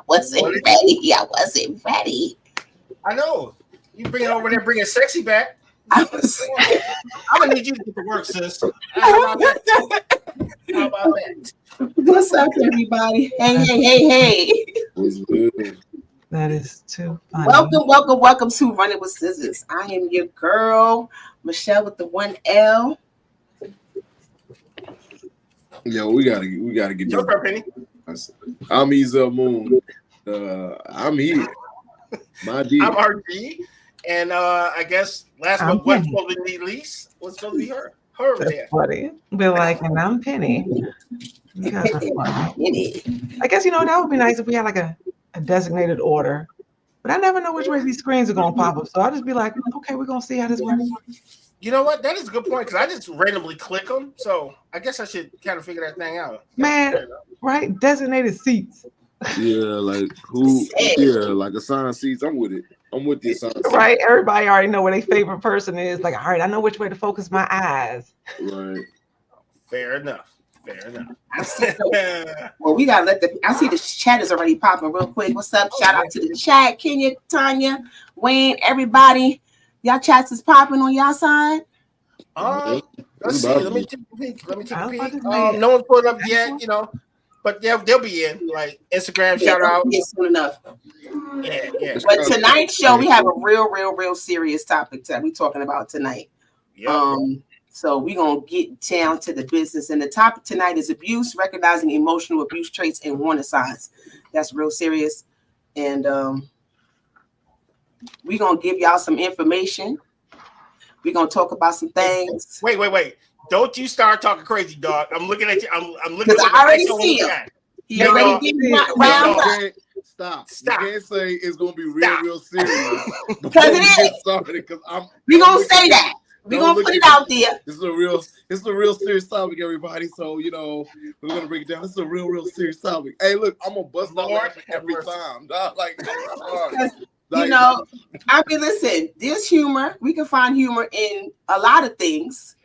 Wasn't ready. I wasn't ready. I know. You bring it over there, bring it sexy back. I I'm gonna need you to get to work, sis. How about that? What's up, everybody? Hey. What's good? That is too funny. Welcome to Running with Scissors. I am your girl, Michelle with the 1L. Yo, we gotta get Your this. Penny. I'm Ezel Moon. I'm here. My dear. I'm RG. And I guess last but what's supposed to be least was supposed to be her. Her That's there. funny. Be like, and I'm Penny. You guys are funny. I guess that would be nice if we had like a designated order. But I never know which way these screens are gonna pop up. So I'll just be like, okay, we're gonna see how this works. You know what? That is a good point because I just randomly click them. So I guess I should kind of figure that thing out. Man, right? Designated seats. Yeah, like who? Yeah, like assigned seats. I'm with it. I'm with the assigned seats. Right? Everybody already know where their favorite person is. Like, all right, I know which way to focus my eyes. Right. Fair enough. Well, we gotta I see the chat is already popping real quick. What's up? Shout out to the chat, Kenya, Tanya, Wayne, everybody. Y'all chats is popping on y'all side. Let's see. Let me take a peek. No one put up yet, but they'll be in. Like Instagram shout out. Soon enough. Yeah. But tonight's show, we have a real serious topic that we're talking about tonight. Yeah. So we're gonna get down to the business. And the topic tonight is abuse, recognizing emotional abuse traits and warning signs. That's real serious. And we're gonna give y'all some information. We're gonna talk about some things. Wait. Don't you start talking crazy, dog. I'm looking at you. I'm looking at I already see him. He already getting round up. Stop. You can't say it's gonna be real serious. Because it is. We're gonna say that. We're gonna put it out there. It's a real serious topic, everybody. So we're gonna break it down. It's a real serious topic. Hey, look, I'm gonna bust out laughing every time. Listen, there's humor. We can find humor in a lot of things,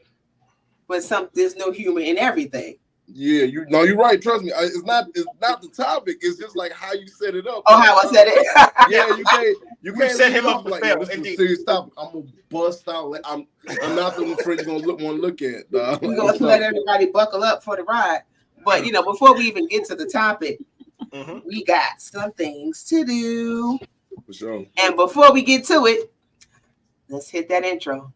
but there's no humor in everything. Yeah, you're right. Trust me. It's not the topic. It's just like how you set it up. Oh, how I said it. Yeah, you can't set him up like this is a serious topic. I'm gonna bust out. I'm not the friend you're gonna want to look at. We're gonna let everybody buckle up for the ride. But before we even get to the topic, we got some things to do. For sure. And before we get to it, let's hit that intro.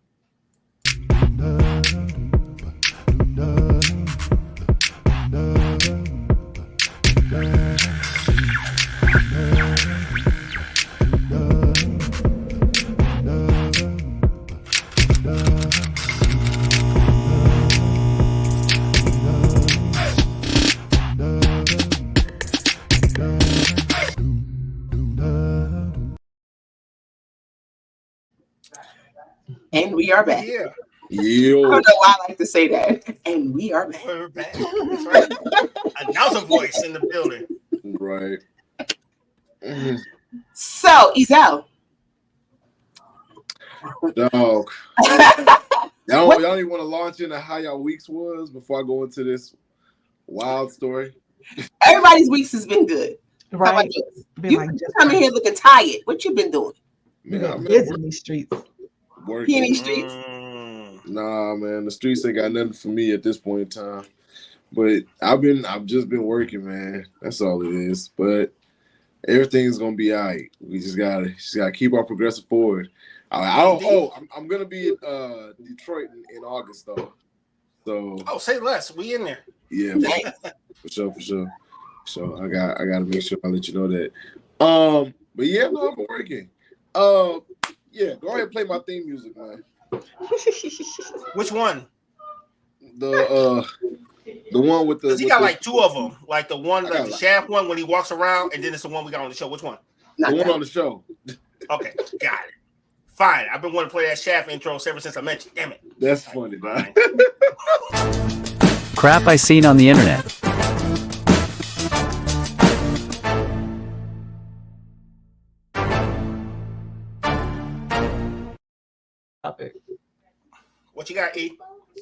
And we are back. Yeah. I don't know why I like to say that. And we are back. We're back. That's right. Announcer voice in the building. Right. So, Ezel. Dog. Y'all didn't want to launch into how y'all weeks was before I go into this wild story. Everybody's weeks has been good. Right. How about you coming here looking tired. What you been doing? Man, busy in these streets. Working. In these streets? Nah, man, the streets ain't got nothing for me at this point in time. But I've just been working, man. That's all it is. But everything's gonna be all right. We just gotta keep on progressing forward. I'm gonna be at Detroit in August though. So say less. We in there. Yeah, for sure. So I gotta make sure I let you know that. But yeah, no, I'm working. Yeah, go ahead and play my theme music, man. Which one? The one with the. Because he got like two of them, like the one, like the Shaft one when he walks around, and then it's the one we got on the show. Which one? The one on the show. Okay, got it. Fine. I've been wanting to play that Shaft intro ever since I met you. Damn it. That's funny, man. Crap I seen on the internet. Topic. What you got, E?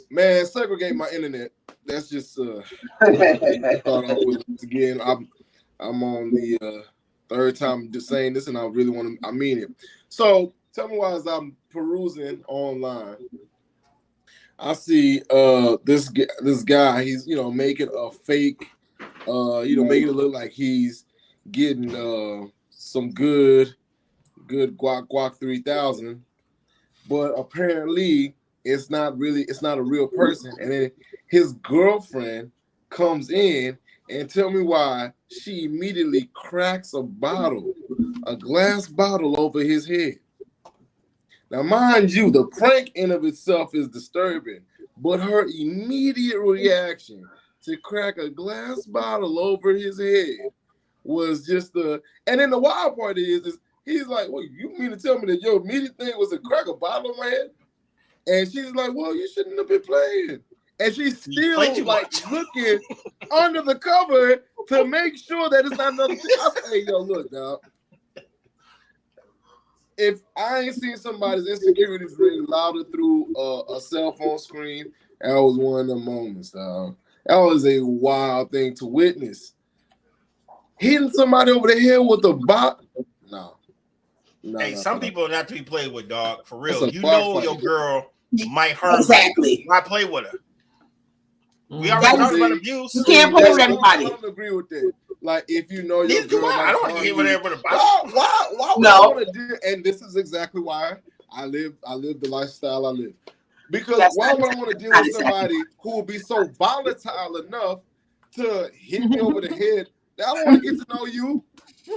Man, segregate my internet. That's just start off with again. I'm on the third time just saying this, and I really want to. I mean it. So tell me why, as I'm perusing online, I see this guy. He's making a fake, making it look like he's getting some good guac 3000, but apparently it's not a real person. And then his girlfriend comes in and tell me why she immediately cracks a glass bottle over his head. Now, mind you, the prank in of itself is disturbing, but her immediate reaction to crack a glass bottle over his head was just and then the wild part is he's like, well, you mean to tell me that your immediate thing was to crack a bottle on my head? And she's like, well, you shouldn't have been playing. And she's still like looking under the cover to make sure that it's not another thing. I say, yo, look, dog. If I ain't seen somebody's insecurities ring louder through a cell phone screen, that was one of the moments, dog. That was a wild thing to witness. Hitting somebody over the head with a bot? No. Hey, some people are not to be played with, dog. For real. That's You know your girl might hurt. Exactly. Why play with her? We already talked about abuse. You can't play with everybody. I don't agree with that. Like, if you know your girl, I don't want to get with everybody. Why would I want to do? And this is exactly why I live the lifestyle I live. Because why would I want to deal with somebody who will be so volatile enough to hit me over the head? I don't want to get to know you.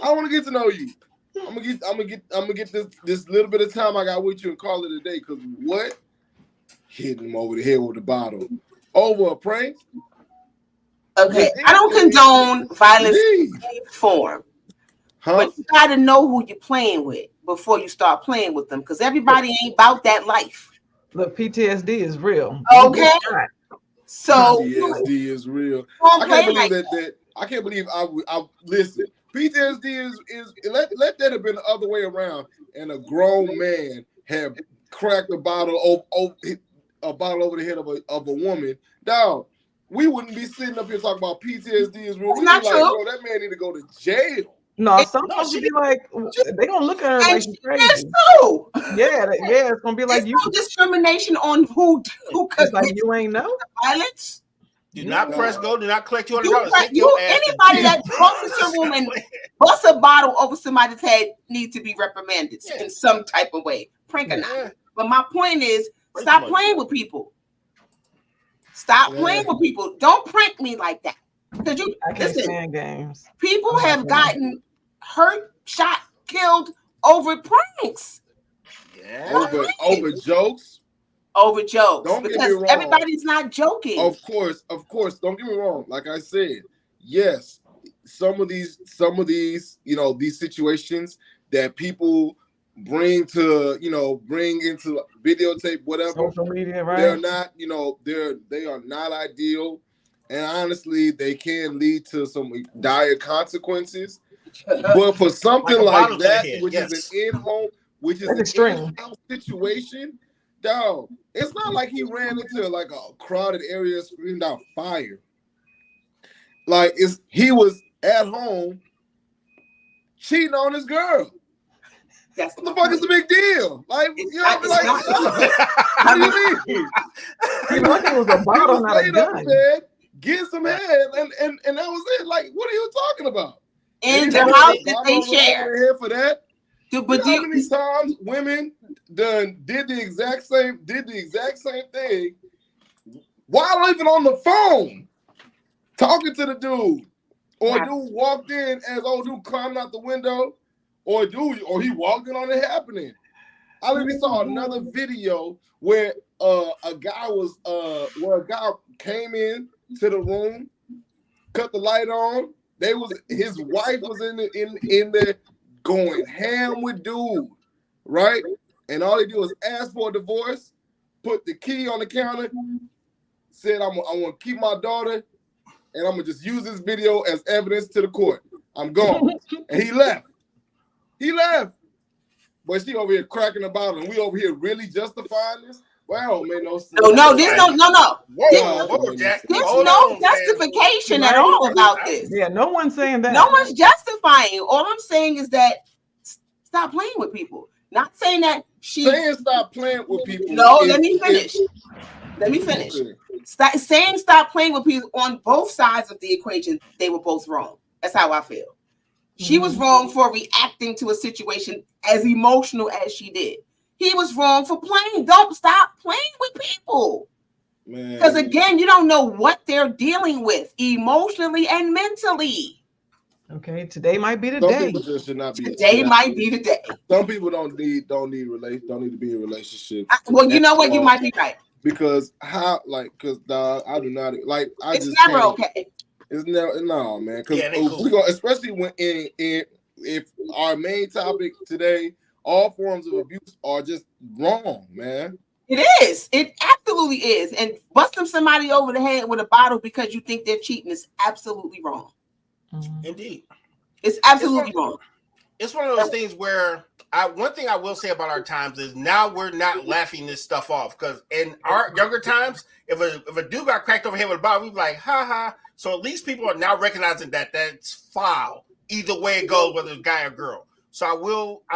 I don't want to get to know you. I'm gonna get this little bit of time I got with you and call it a day. Cause what? Hitting him over the head with a bottle over a prank. Okay, I don't condone violence in any form, but you got to know who you're playing with before you start playing with them, because everybody ain't about that life. Look, PTSD is real. Okay, so PTSD is real. I can't believe that. I can't believe I listen. PTSD is let that have been the other way around, and a grown man had cracked a bottle over the head of a woman. Dog, we wouldn't be sitting up here talking about PTSD is real. We'd be like, bro, that man need to go to jail. No, some folks would be like, they gonna look at her like she's crazy. Too. Yeah, it's gonna be like There's no discrimination on who it's like you ain't know violence. Do not press go. Do not collect $200. Anybody that walks into a room and busts a bottle over somebody's head needs to be reprimanded in some type of way, prank or not. But my point is, stop playing with people. Stop playing with people. Don't prank me like that. Because I can't stand games. People have gotten hurt, shot, killed over pranks. Over jokes. Over jokes. Don't get me wrong. Everybody's not joking. Of course. Don't get me wrong. Like I said, yes, some of these, these situations that people bring into videotape, whatever. Social media, right? They're not, they are not ideal. And honestly, they can lead to some dire consequences. But for something like that, which is an in-home, which is an in-house situation, dog, it's not like he ran into like a crowded area, screamed out fire. Like he was at home cheating on his girl. What the fuck is the big deal? Like, what do you mean? He was a bottle, not a gun. get some head, and that was it. Like, what are you talking about? In the house that they share. Here for that. But how many times women did the exact same thing while even on the phone talking to the dude, or dude walked in as old dude climbed out the window, or he walked in on it happening. I literally saw another video where a guy came in to the room, cut the light on. His wife was in there going ham with dude, right? And all he did was ask for a divorce, put the key on the counter, said, I want to keep my daughter, and I'm going to just use this video as evidence to the court. I'm gone. And he left. But she over here cracking about, and we over here really justifying this? Well, man, no. There's no justification at all about this. Yeah, no one's saying that. No one's justifying. All I'm saying is that stop playing with people. Not saying that saying stop playing with people. No, let me finish. Stop playing with people on both sides of the equation. They were both wrong. That's how I feel. She was wrong for reacting to a situation as emotional as she did. He was wrong for playing. Don't stop playing with people. Because again, you don't know what they're dealing with emotionally and mentally. Okay, today might be the day. Today might be the day. Some people don't need to be in relationships. Well, you know what? You might be right. Because I do not like. It's never okay. It's never man. Because especially when if our main topic today, all forms of abuse are just wrong, man. It is. It absolutely is. And busting somebody over the head with a bottle because you think they're cheating is absolutely wrong. Indeed. It's absolutely wrong. It's one of those things where one thing I will say about our times is now we're not laughing this stuff off, because in our younger times, if a dude got cracked over the head with a bottle, we'd be like, ha ha. So at least people are now recognizing that that's foul. Either way it goes, whether it's a guy or girl. So I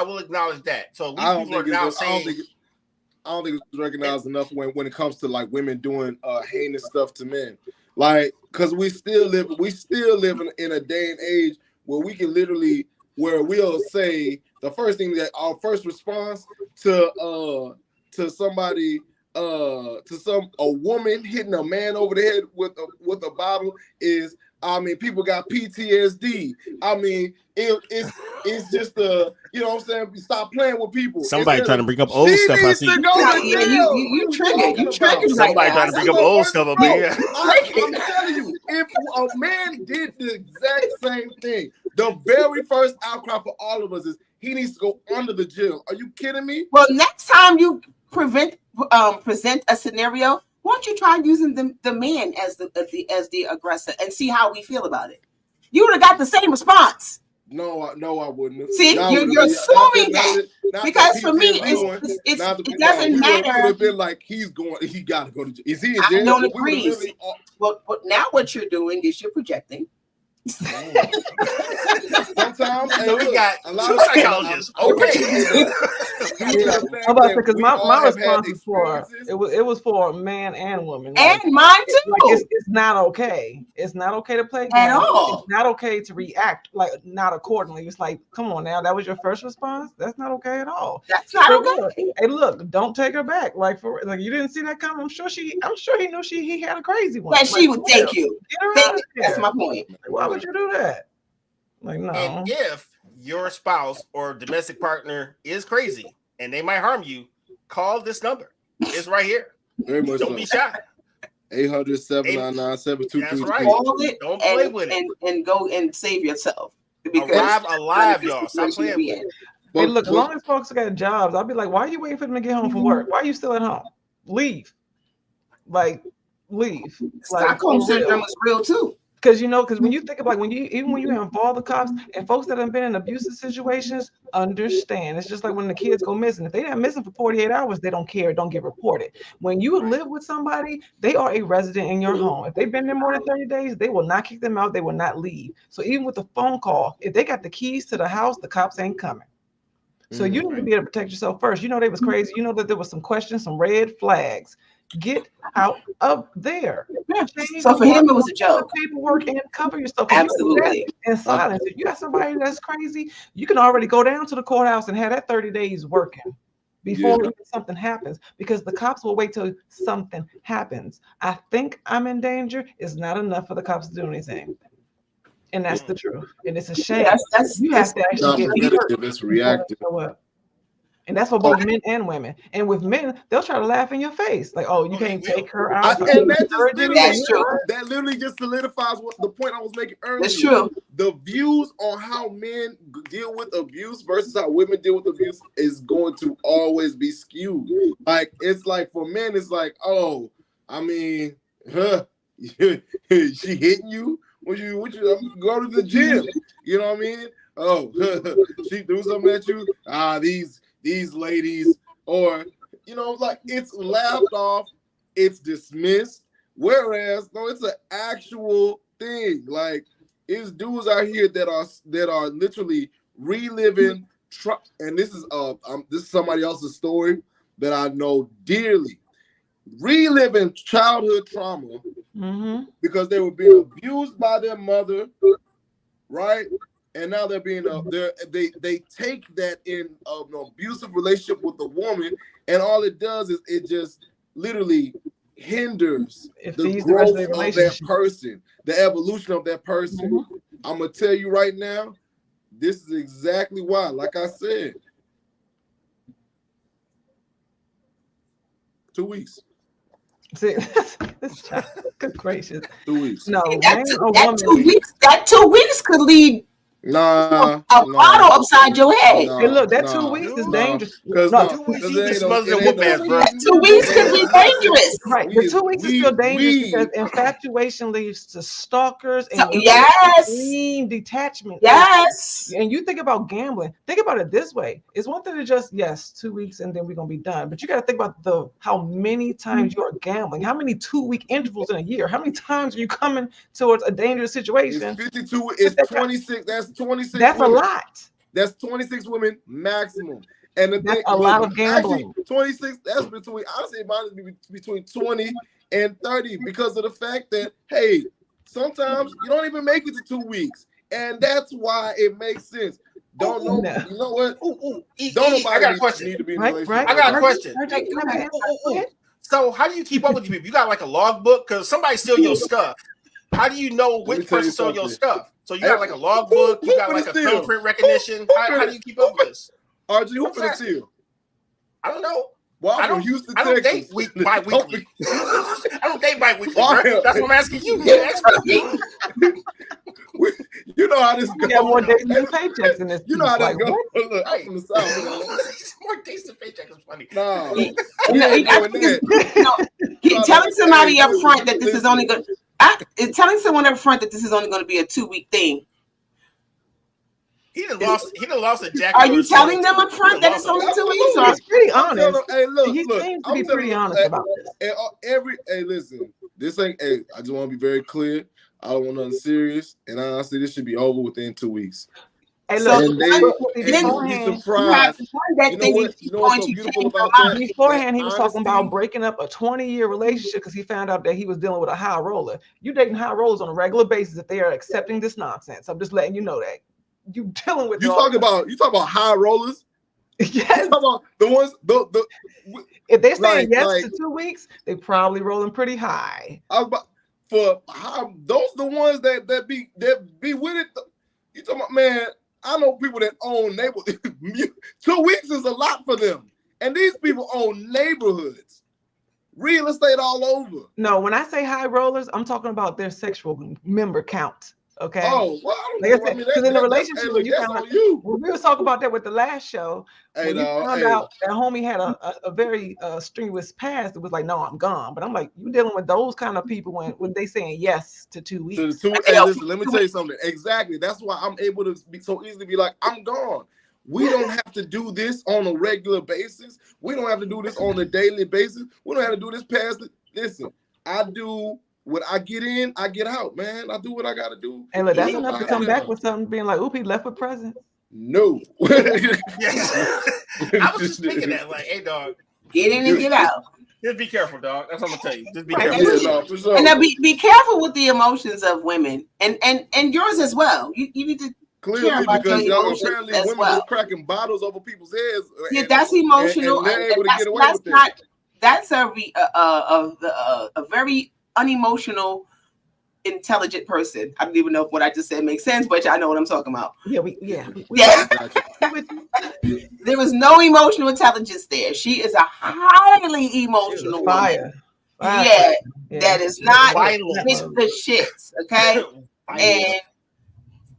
will acknowledge that. So at least people are now saying. I don't think it's recognized enough when it comes to like women doing heinous stuff to men. Like, because we still live in a day and age where we can literally, where we'll say the first thing that our first response to somebody, a woman hitting a man over the head with a bottle is, I mean, people got PTSD. I mean, it's just you know what I'm saying? Stop playing with people. Somebody trying to bring up old stuff. I see. You triggered. Somebody trying to bring up old stuff up here. I'm telling you, if a man did the exact same thing, the very first outcry for all of us is he needs to go under the jail. Are you kidding me? Well, next time you present a scenario, why don't you try using the man as the aggressor and see how we feel about it? You would have got the same response. No, I wouldn't. See, you're assuming that because for me, it doesn't matter. It would have been like he got to go to jail. Is he in jail? I don't agree. Well, now what you're doing is you're projecting. Sometimes we got two psychologists. Okay. Because my response was for man and woman. And mine too. Like it's not okay. It's not okay to play games. At all. It's not okay to react like not accordingly. It's like, come on now, that was your first response. That's not okay at all. That's not okay. Hey, look, don't take her back. Like you didn't see that coming. I'm sure he knew he had a crazy one. That she would thank you. That's my point. Like, why would you do that? Like, no. And if your spouse or domestic partner is crazy and they might harm you, call this number. It's right here. Very much. Don't be shy. 800-799-7233. That's right. Don't play with it. And go and save yourself. Arrive alive, y'all. Stop playing with it. Hey, look, as long as folks got jobs, I'll be like, why are you waiting for them to get home from work? Why are you still at home? Leave. Like, leave. Stockholm syndrome is real too. Because when you think about when you involve the cops and folks that have been in abusive situations, understand. It's just like when the kids go missing. If they're not missing for 48 hours, they don't care. Don't get reported. When you live with somebody, they are a resident in your home. If they've been there more than 30 days, they will not kick them out. They will not leave. So even with the phone call, if they got the keys to the house, the cops ain't coming. So you need to be able to protect yourself first. They was crazy. That there was some questions, some red flags. Get out of there. Yeah. Change So for the him, it was a joke. paperwork and cover yourself. If you do Absolutely. that in silence. If you got somebody that's crazy, you can already go down to the courthouse and have that 30 days working before something happens, because the cops will wait till something happens. I think I'm in danger is not enough for the cops to do anything. And that's the truth. And it's a shame. You have to actually get hurt. It's reactive. And that's for both men and women. And with men, they'll try to laugh in your face. Like, oh, you can't take her out. And that literally just solidifies what the point I was making earlier. That's true. The views on how men deal with abuse versus how women deal with abuse is going to always be skewed. Like, it's like for men, it's like, oh, I mean, she hitting you? Would you go to the gym? You know what I mean? Oh, she threw something at you? These ladies, or, you know, like, it's laughed off, it's dismissed, whereas, no, it's an actual thing. Like, it's dudes out here that are literally reliving, and this is somebody else's story that I know dearly, reliving childhood trauma because they were being abused by their mother, right? And now they're being they take that in an abusive relationship with a woman, and all it does is it just literally hinders the growth of that person, the evolution of that person. I'm gonna tell you right now, this is exactly why. Like I said, 2 weeks. See, good gracious. 2 weeks. No, that 2 weeks could lead a bottle upside your head. Hey, look, that 2 weeks is dangerous. Because 2 weeks could be dangerous. Right, the 2 weeks is still dangerous because infatuation leads to stalkers and extreme detachment. Yes. And you think about gambling. Think about it this way: it's one thing to just 2 weeks and then we're gonna be done. But you got to think about how many times you are gambling. How many 2 week intervals in a year? How many times are you coming towards a dangerous situation? It's 52. It's 26. That's 26. That's women. A lot. That's 26 women maximum. And that's a lot of gambling. Actually, 26. That's between. Honestly, mine is between 20 and 30 because of the fact that sometimes you don't even make it to 2 weeks, and that's why it makes sense. You know what? I got a question. Need to be in a relationship. I got a question. So how do you keep up with you people? You got like a logbook because somebody steal your stuff. How do you know which person stole your stuff? So you got like a logbook, you got like a fingerprint recognition. How do you keep up with this? RG, who finna steal? I don't know. Well, I don't Houston, I don't date bi-weekly. I don't date bi-weekly, bro. That's what I'm asking you. You're an expert. You know how this goes. You got more days than paychecks in this. You know how that goes. Look, I'm from the South. More days than paycheck is funny. No. Telling somebody up front that this is only going telling someone up front that this is only going to be a 2 week thing. He done lost a jacket. Are you telling them up front that it's only 2 weeks? He's pretty honest. He seems to be pretty honest about this. Listen, this ain't. I just want to be very clear. I don't want nothing serious, and honestly, this should be over within 2 weeks. Hey, look, be surprised. You know what's so beautiful about that? Beforehand, he was talking about breaking up a 20-year relationship because he found out that he was dealing with a high roller. You dating high rollers on a regular basis if they are accepting this nonsense. I'm just letting you know that. You dealing with you talk about high rollers. Yes. You talk about the ones if they're saying yes to 2 weeks, they probably rolling pretty high. Those the ones that be with it. You talking about, man? I know people that own neighborhoods. 2 weeks is a lot for them, and these people own neighborhoods, real estate all over. No, when I say high rollers, I'm talking about their sexual member count. Okay. Oh, well, because in the relationship, we were talking about that with the last show. When you found out that homie had a very strenuous past, it was like, no, I'm gone. But I'm like, you dealing with those kind of people when they saying yes to 2 weeks. Listen, let me tell you something. Exactly. That's why I'm able to be so easily be like, I'm gone. We don't have to do this on a regular basis. We don't have to do this on a daily basis. We don't have to do this past. Listen, I do. When I get in, I get out, man. I do what I got to do. And look, that's enough to come back with something being like, oop, he left with presents. No. I was just thinking that, like, hey, dog. Get in and get out. Just be careful, dog. That's what I'm gonna tell you. Just be Right. careful. Yeah, no, for sure. And now be careful with the emotions of women and yours as well. You need to care Clearly, about because your y'all emotions apparently as women well. just cracking bottles over people's heads. Yeah, that's emotional. And they're able to get away that's with not. that. That's a very unemotional, intelligent person. I don't even know if what I just said makes sense, but I know what I'm talking about. Yeah, Yeah. Gotcha. There was no emotional intelligence there. She is a highly emotional woman. Fire. Yeah, that is not Violent. with the shits. Okay, and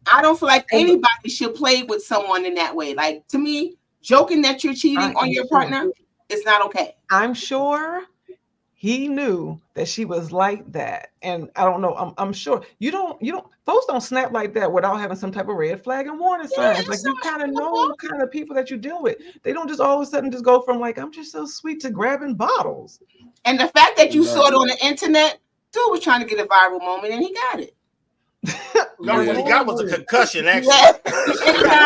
I don't feel like anybody should play with someone in that way. Like, to me, joking that you're cheating on your partner is not okay. I'm sure he knew that she was like that, and I don't know. I'm sure you don't. Folks don't snap like that without having some type of red flag and warning signs. Like, you kind of know what kind of people that you deal with. They don't just all of a sudden just go from like, I'm just so sweet, to grabbing bottles. And the fact that you saw it on the internet, dude was trying to get a viral moment, and he got it. No, what he got was a concussion, actually. Yeah.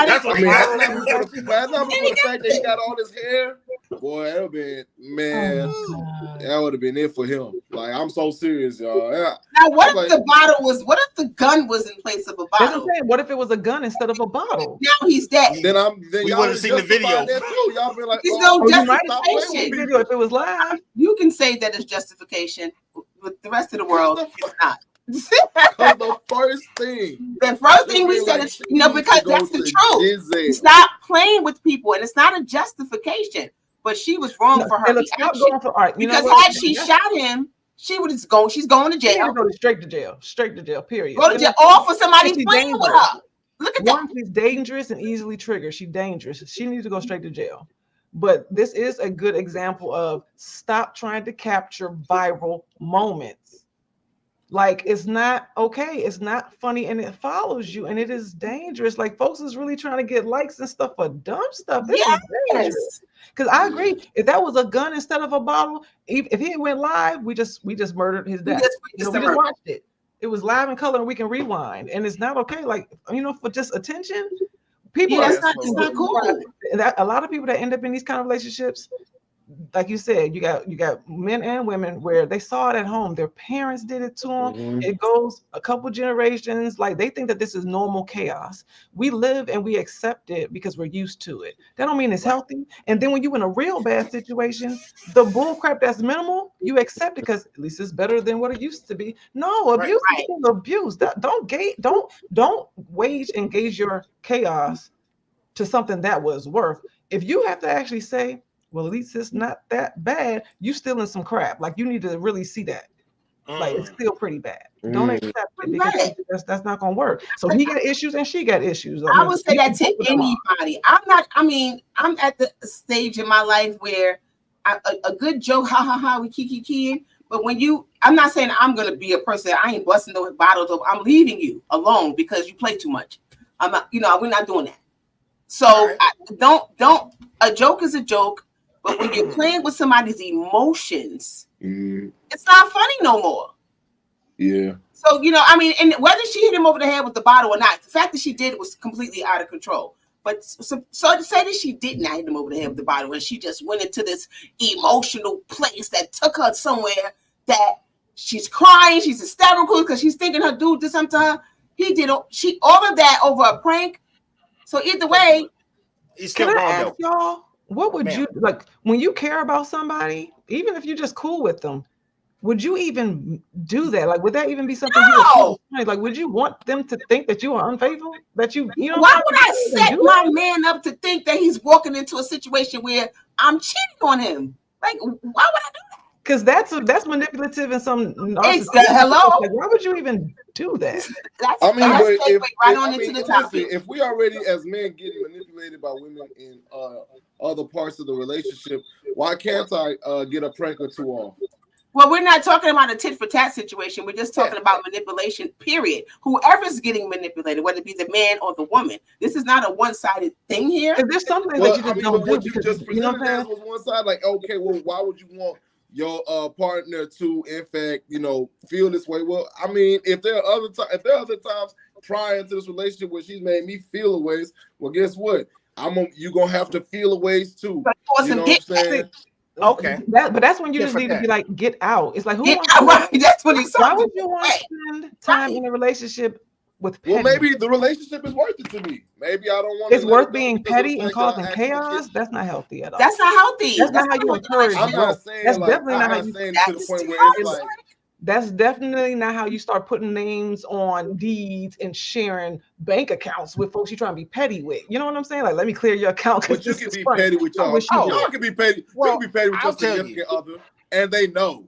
That's what I he mean, got. that's not for the fact that he got all this hair. Boy, that would be, man, that would have been it for him. Like, I'm so serious, y'all. Yeah. Now, what if the bottle was? What if the gun was in place of a That's what I'm bottle? saying. What if it was a gun instead of a bottle? Now he's dead. Then We y'all would've seen the video. That too. Y'all be like, There's no You might stop playing with justification. me. video if it was live. You can say that it's justification, but the rest of the world it's not. The first thing. The first thing we said is, because that's the truth. Stop playing with people, and it's not a justification. But she was wrong for her reaction. Because had she shot him, she would have gone. She's going to jail. Go straight to jail. Straight to jail. Period. Go to jail, or for somebody playing with her. Look at that. One, she's dangerous and easily triggered. She's dangerous. She needs to go straight to jail. But this is a good example of stop trying to capture viral moments. Like, it's not okay. It's not funny, and it follows you, and it is dangerous. Like, folks is really trying to get likes and stuff for dumb stuff. This is dangerous. Because I agree, if that was a gun instead of a bottle, if he went live, we just murdered his death. We just watched it. It was live in color, and we can rewind, and it's not okay. Like, for just attention, people. Yeah, it's not cool. A lot of people that end up in these kind of relationships, like you said, you got men and women where they saw it at home. Their parents did it to them. Mm-hmm. It goes a couple generations. Like, they think that this is normal chaos. We live and we accept it because we're used to it. That don't mean it's healthy. And then when you're in a real bad situation, the bull crap that's minimal, you accept it because at least it's better than what it used to be. No, abuse is still abuse. Don't engage your chaos to something that was worth. If you have to actually say, well, at least it's not that bad, you still in some crap. Like, you need to really see that. Like, it's still pretty bad. Don't accept it because that's not gonna work. So he got issues and she got issues. I would say that to anybody. I'm at the stage in my life where a good joke, ha ha ha, we kiki. But I'm not saying I'm gonna be a person that I ain't busting those bottles up. I'm leaving you alone because you play too much. I'm not, we're not doing that. So don't. A joke is a joke. But when you're playing with somebody's emotions, it's not funny no more. Yeah. So, and whether she hit him over the head with the bottle or not, the fact that she did was completely out of control. But so to say that she did not hit him over the head with the bottle and she just went into this emotional place that took her somewhere that she's crying, she's hysterical because she's thinking her dude did something to her. All of that over a prank. So either way, he's still wrong, ask y'all? What would you like when you care about somebody, even if you're just cool with them? Would you even do that? Like, would that even be something you would like? Would you want them to think that you are unfaithful? That you know? Why would I set my man up to think that he's walking into a situation where I'm cheating on him? Like, why would I do that? Because that's manipulative and some narcissistic. Hello. Like, why would you even do that? If we already as men getting manipulated by women in other parts of the relationship, why can't I get a prank or two off? Well, we're not talking about a tit for tat situation. We're just talking about manipulation, period. Whoever's getting manipulated, whether it be the man or the woman, this is not a one-sided thing here. Is there something that you just don't do? What you just presented as was one side. Like, okay, well, why would you want your partner to, in fact, feel this way? Well, I mean, if there are other times prior to this relationship where she's made me feel a ways, well, guess what? You gonna have to feel a ways too. You know what I'm saying? Okay. But that's when you Yeah, just for need to that. be like, get out. It's like, who Yeah, wants to, right. That's what he's why talking would you want to spend time in a relationship with petty? Well, maybe the relationship is worth it to me. Maybe I don't want to. It's worth being petty and causing chaos. That's not healthy at all. That's not healthy. That's not how you encourage I'm growth. not saying That's like definitely not how I'm you. saying That to the is point where it's toxic. like That's definitely not how you start putting names on deeds and sharing bank accounts with folks you're trying to be petty with. You know what I'm saying? Like, let me clear your account because but you this can is be funny. petty with I y'all. wish you Y'all would. can be petty. Well, you can be petty with I'll your tell significant other, and they know.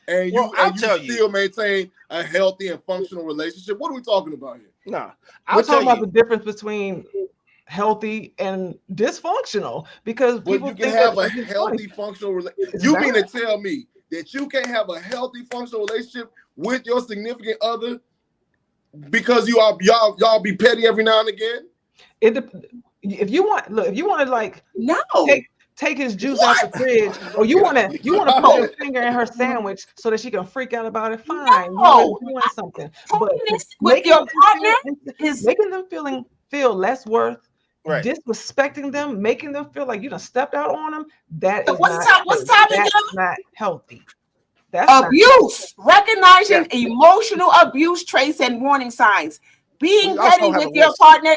And Well, I'll tell you. still maintain a healthy and functional relationship. What are we talking about here? No, We're I'll tell talking about you. the difference between healthy and dysfunctional because But people you can think have that a it's funny. healthy, functional relationship. It's You bad. mean to tell me that you can't have a healthy, functional relationship with your significant other because y'all be petty every now and again? If you want to like No. take his juice out the fridge, or you want to put your finger in her sandwich so that she can freak out about it, fine. No. You're doing something. But Pettiness with your partner is making them feel less worth, Right. disrespecting them, making them feel like you done stepped out on them, that is What's not topic, that's not healthy. That's not abuse. Recognizing emotional abuse traits and warning signs. Being We also petty have with a your list. partner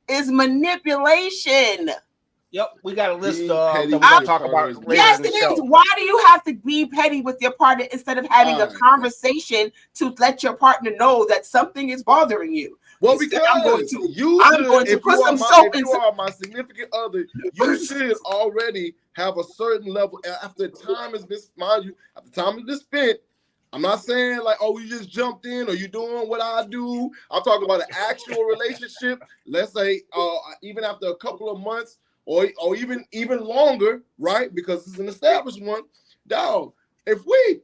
is manipulation. Yep, we got a list Being that petty we're with gonna your talk partner about is later Yes, in the it show. is. Why do you have to be petty with your partner instead of having a Alright. conversation to let your partner know that something is bothering you? Well, Instead, because I'm going to you I'm should, going to if put you are some my, soap if in you some- are my significant other, you should already have a certain level. After time has been, mind you, after time has been spent. I'm not saying like, oh, you just jumped in or you doing what I do. I'm talking about an actual relationship. Let's say, even after a couple of months or even longer, right? Because it's an established one. Dog, if we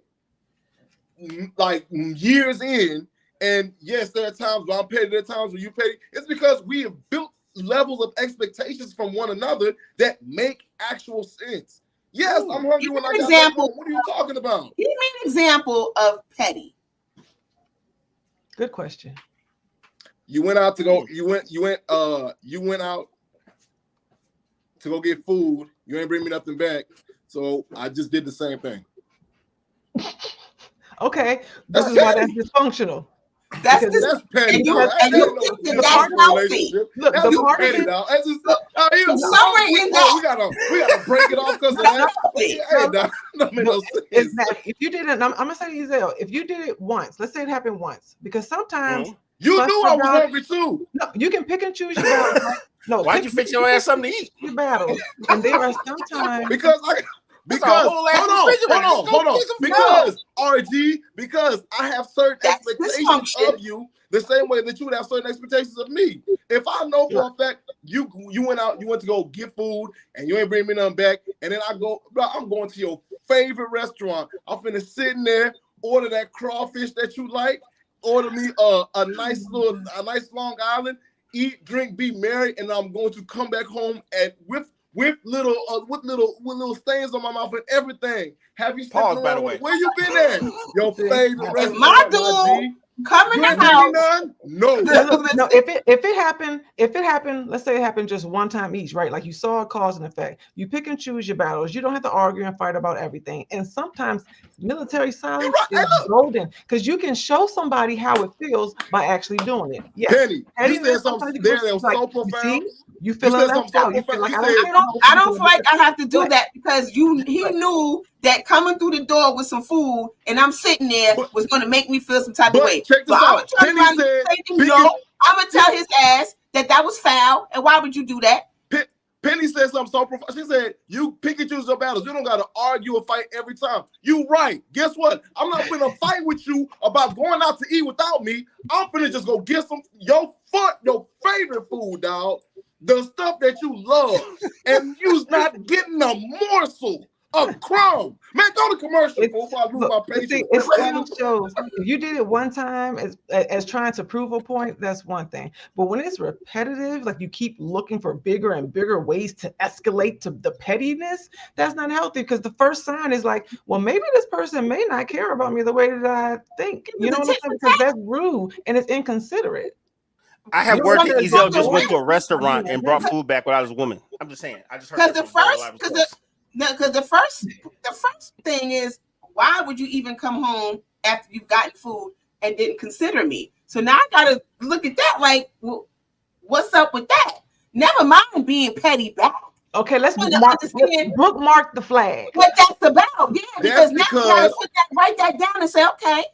like years in, and yes, there are times where I'm petty, there are times where you petty. It's because we have built levels of expectations from one another that make actual sense. Yes, I'm hungry when I got back home. What are you talking about? Give me an example of petty. good question. You went out to go. You went out to go get food. You ain't bring me nothing back, so I just did the same thing. Okay, That's this is why petty. that's dysfunctional. That's Because That's petty. And you- dog. and you That think ain't that no that's healthy. relationship. Look, That's the just part of petty, it- dog. That's just Somewhere in that- we gotta break it off because of that. Healthy. Hey, dog, that made no It's sense. that if you did it, I'm gonna say to you, Zell, if you did it once, let's say it happened once, because sometimes You Fuck knew your I was dog. hungry too. no, you can pick and choose your battles. Right? No, Why'd pick- you fix your ass something to eat? your battles, and there are sometimes Because That's a whole ass refrigerator. Just go get some because RG, because I have certain That's expectations dysfunction. of you, the same way that you would have certain expectations of me. If I know for a fact you went out, you went to go get food, and you ain't bring me nothing back, and then I go, bro, I'm going to your favorite restaurant. I'm finna sit in there, order that crawfish that you like, order me a nice Long Island, eat, drink, be merry, and I'm going to come back home and with little stains on my mouth and everything. Have you Pause, stepped by the around way. with- Where you been at? Your favorite restaurant, my my G. dude come in You the ain't bring me house. none? No. no, if it happened, let's say it happened just one time each, right? Like you saw a cause and effect. You pick and choose your battles. You don't have to argue and fight about everything. And sometimes military silence Hey, is look. golden because you can show somebody how it feels by actually doing it. Yes. Penny, you Pettiness, said sometimes something you there can that was like, so you profound. see, you You feel said left something so out. You feel profound. like You I said- don't I don't feel like I have to do Right. that because he knew that coming through the door with some food and I'm sitting there But- was going to make me feel some type of but way. check this So I'm out. gonna turn Penny around said, and say to him, pick no, it- I'm gonna tell his ass that was foul. And why would you do that? Penny said something so profound. She said, you pick and choose your battles. You don't got to argue or fight every time. You right. Guess what? I'm not going to fight with you about going out to eat without me. I'm finna just go get some your favorite food, dog. The stuff that you love. And you's not getting a morsel, a crumb. Man, go to commercial before I lose my Look, patience. see, it still shows if you did it one time as trying to prove a point, that's one thing. But when it's repetitive, like you keep looking for bigger and bigger ways to escalate to the pettiness, that's not healthy because the first sign is like, well, maybe this person may not care about me the way that I think. You know what I'm saying? Because that's rude and it's inconsiderate. I have You worked wonder at Ezel just why- went to a restaurant and brought food back without his woman. I'm just saying. I just heard Because that the from a first, live because source. No, because the first thing is, why would you even come home after you've gotten food and didn't consider me? So now I gotta look at that like, well, what's up with that? Never mind being petty back. Okay, let's understand bookmark the flag. what that's about. Yeah, because now you gotta write that down and say, okay,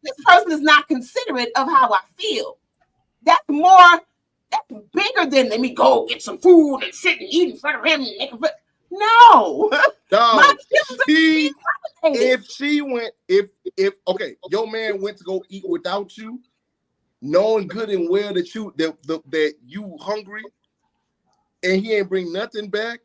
this person is not considerate of how I feel. That's bigger than let me go get some food and sit and eat in front of him. No. Dog, if your man went to go eat without you, knowing good and well that you hungry, and he ain't bring nothing back.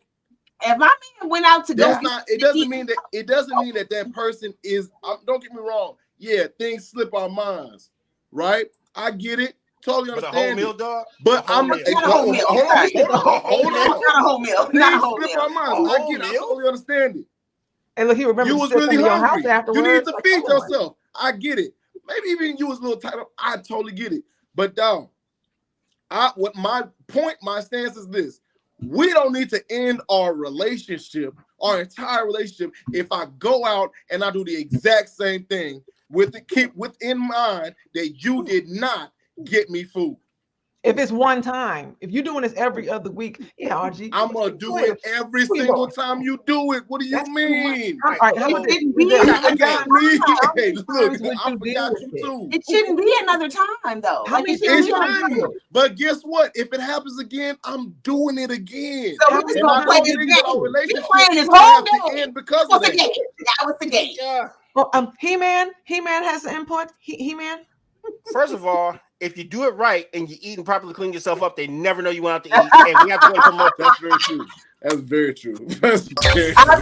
If my man went out to go, it doesn't mean that person is. Don't get me wrong. Yeah, things slip our minds, right? I get it. Totally understand. But a whole meal, dog. But I'm not a whole meal. Hold on. Not a whole meal. Not a whole meal. Slip our minds. I get it. I totally understand it. And look, he remembers you was really hungry. You need to feed yourself. I get it. Maybe even you was a little tight up. I totally get it. But dog, my stance is this: we don't need to end our relationship, our entire relationship, if I go out and I do the exact same thing keep within mind that you did not get me food. If it's one time, if you're doing this every other week, yeah, RG. I'm gonna do it every single time you do it. What do you mean? All right, how much I got me. Hey, look, I forgot you too. It shouldn't be another time though. It shouldn't. But guess what? If it happens again, I'm doing it again. So we're just gonna play this game. We're playing this whole game because of that. That was the game. Yeah. Well, He-Man has an input. He-Man. First of all, if you do it right and you eat and properly clean yourself up, they never know you went out to eat. And we have to go from up. That's very true. That's very true. That's very true.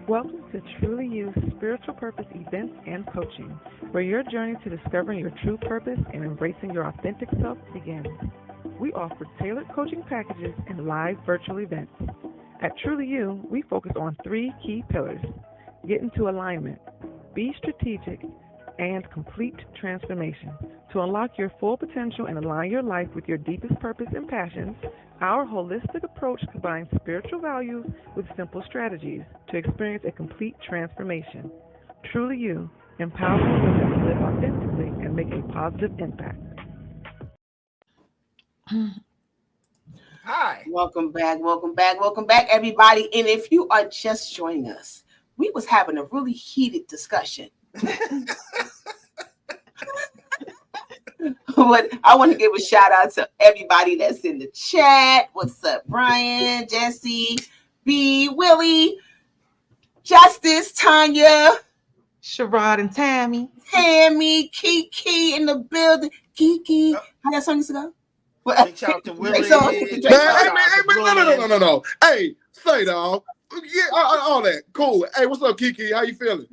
Welcome to Truly You Spiritual Purpose Events and Coaching, where your journey to discovering your true purpose and embracing your authentic self begins. We offer tailored coaching packages and live virtual events. At Truly You, we focus on 3 key pillars: get into alignment, be strategic, and complete transformation. To unlock your full potential and align your life with your deepest purpose and passions, our holistic approach combines spiritual values with simple strategies to experience a complete transformation. Truly You, empowering women to live authentically and make a positive impact. Hi. Welcome back, everybody. And if you are just joining us, we was having a really heated discussion. But I want to give a shout out to everybody that's in the chat. What's up, Brian, Jesse, B, Willie, Justice, Tanya, Sherrod and Tammy, Kiki in the building. Kiki, how that song used to go? Big shout out to Willie. No. Hey, say dog. Yeah, all that. Cool. Hey, what's up, Kiki? How you feeling?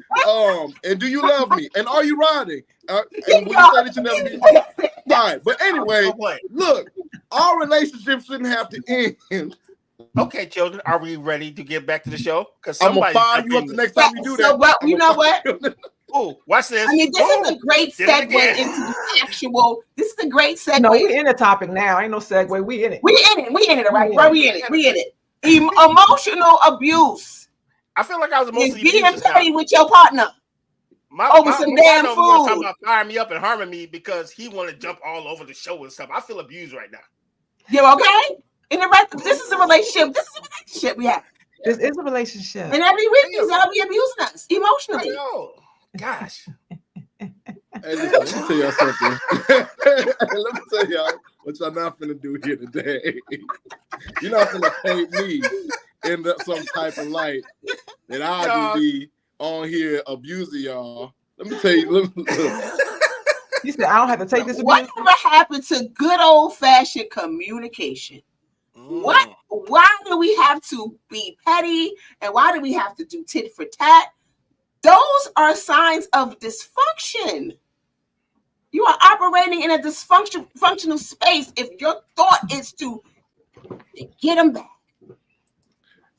And do you love me? And are you riding? And will you say that you never be? All right. But anyway, look, our relationship shouldn't have to end. Okay, children, are we ready to get back to the show? Because I'm gonna fire you up the next time you do that. So, well, you know what? Oh, watch this. I mean, this is a great segue into the actual. This is a great segue. No, we in the topic now. Ain't no segue. We in it. We in it, all right, bro. We in it. Emotional abuse. I feel like I was emotionally being abused. petty with your partner over some damn food. Talking about firing me up and harming me because he want to jump all over the show and stuff. I feel abused right now. You okay? This is a relationship. This is a relationship we have. This is a relationship. And every week he's gonna be abusing us emotionally. I know. Gosh. Hey, listen, let me tell y'all something. Let me tell y'all what y'all not finna do here today. You're not finna paint me in some type of light that I just be on here abusing y'all. Let me tell you. Look. You said I don't have to take this abuse. Whatever happened to good old fashioned communication? What why do we have to be petty? And why do we have to do tit for tat? Those are signs of dysfunction. You are operating in a dysfunctional space if your thought is to get them back.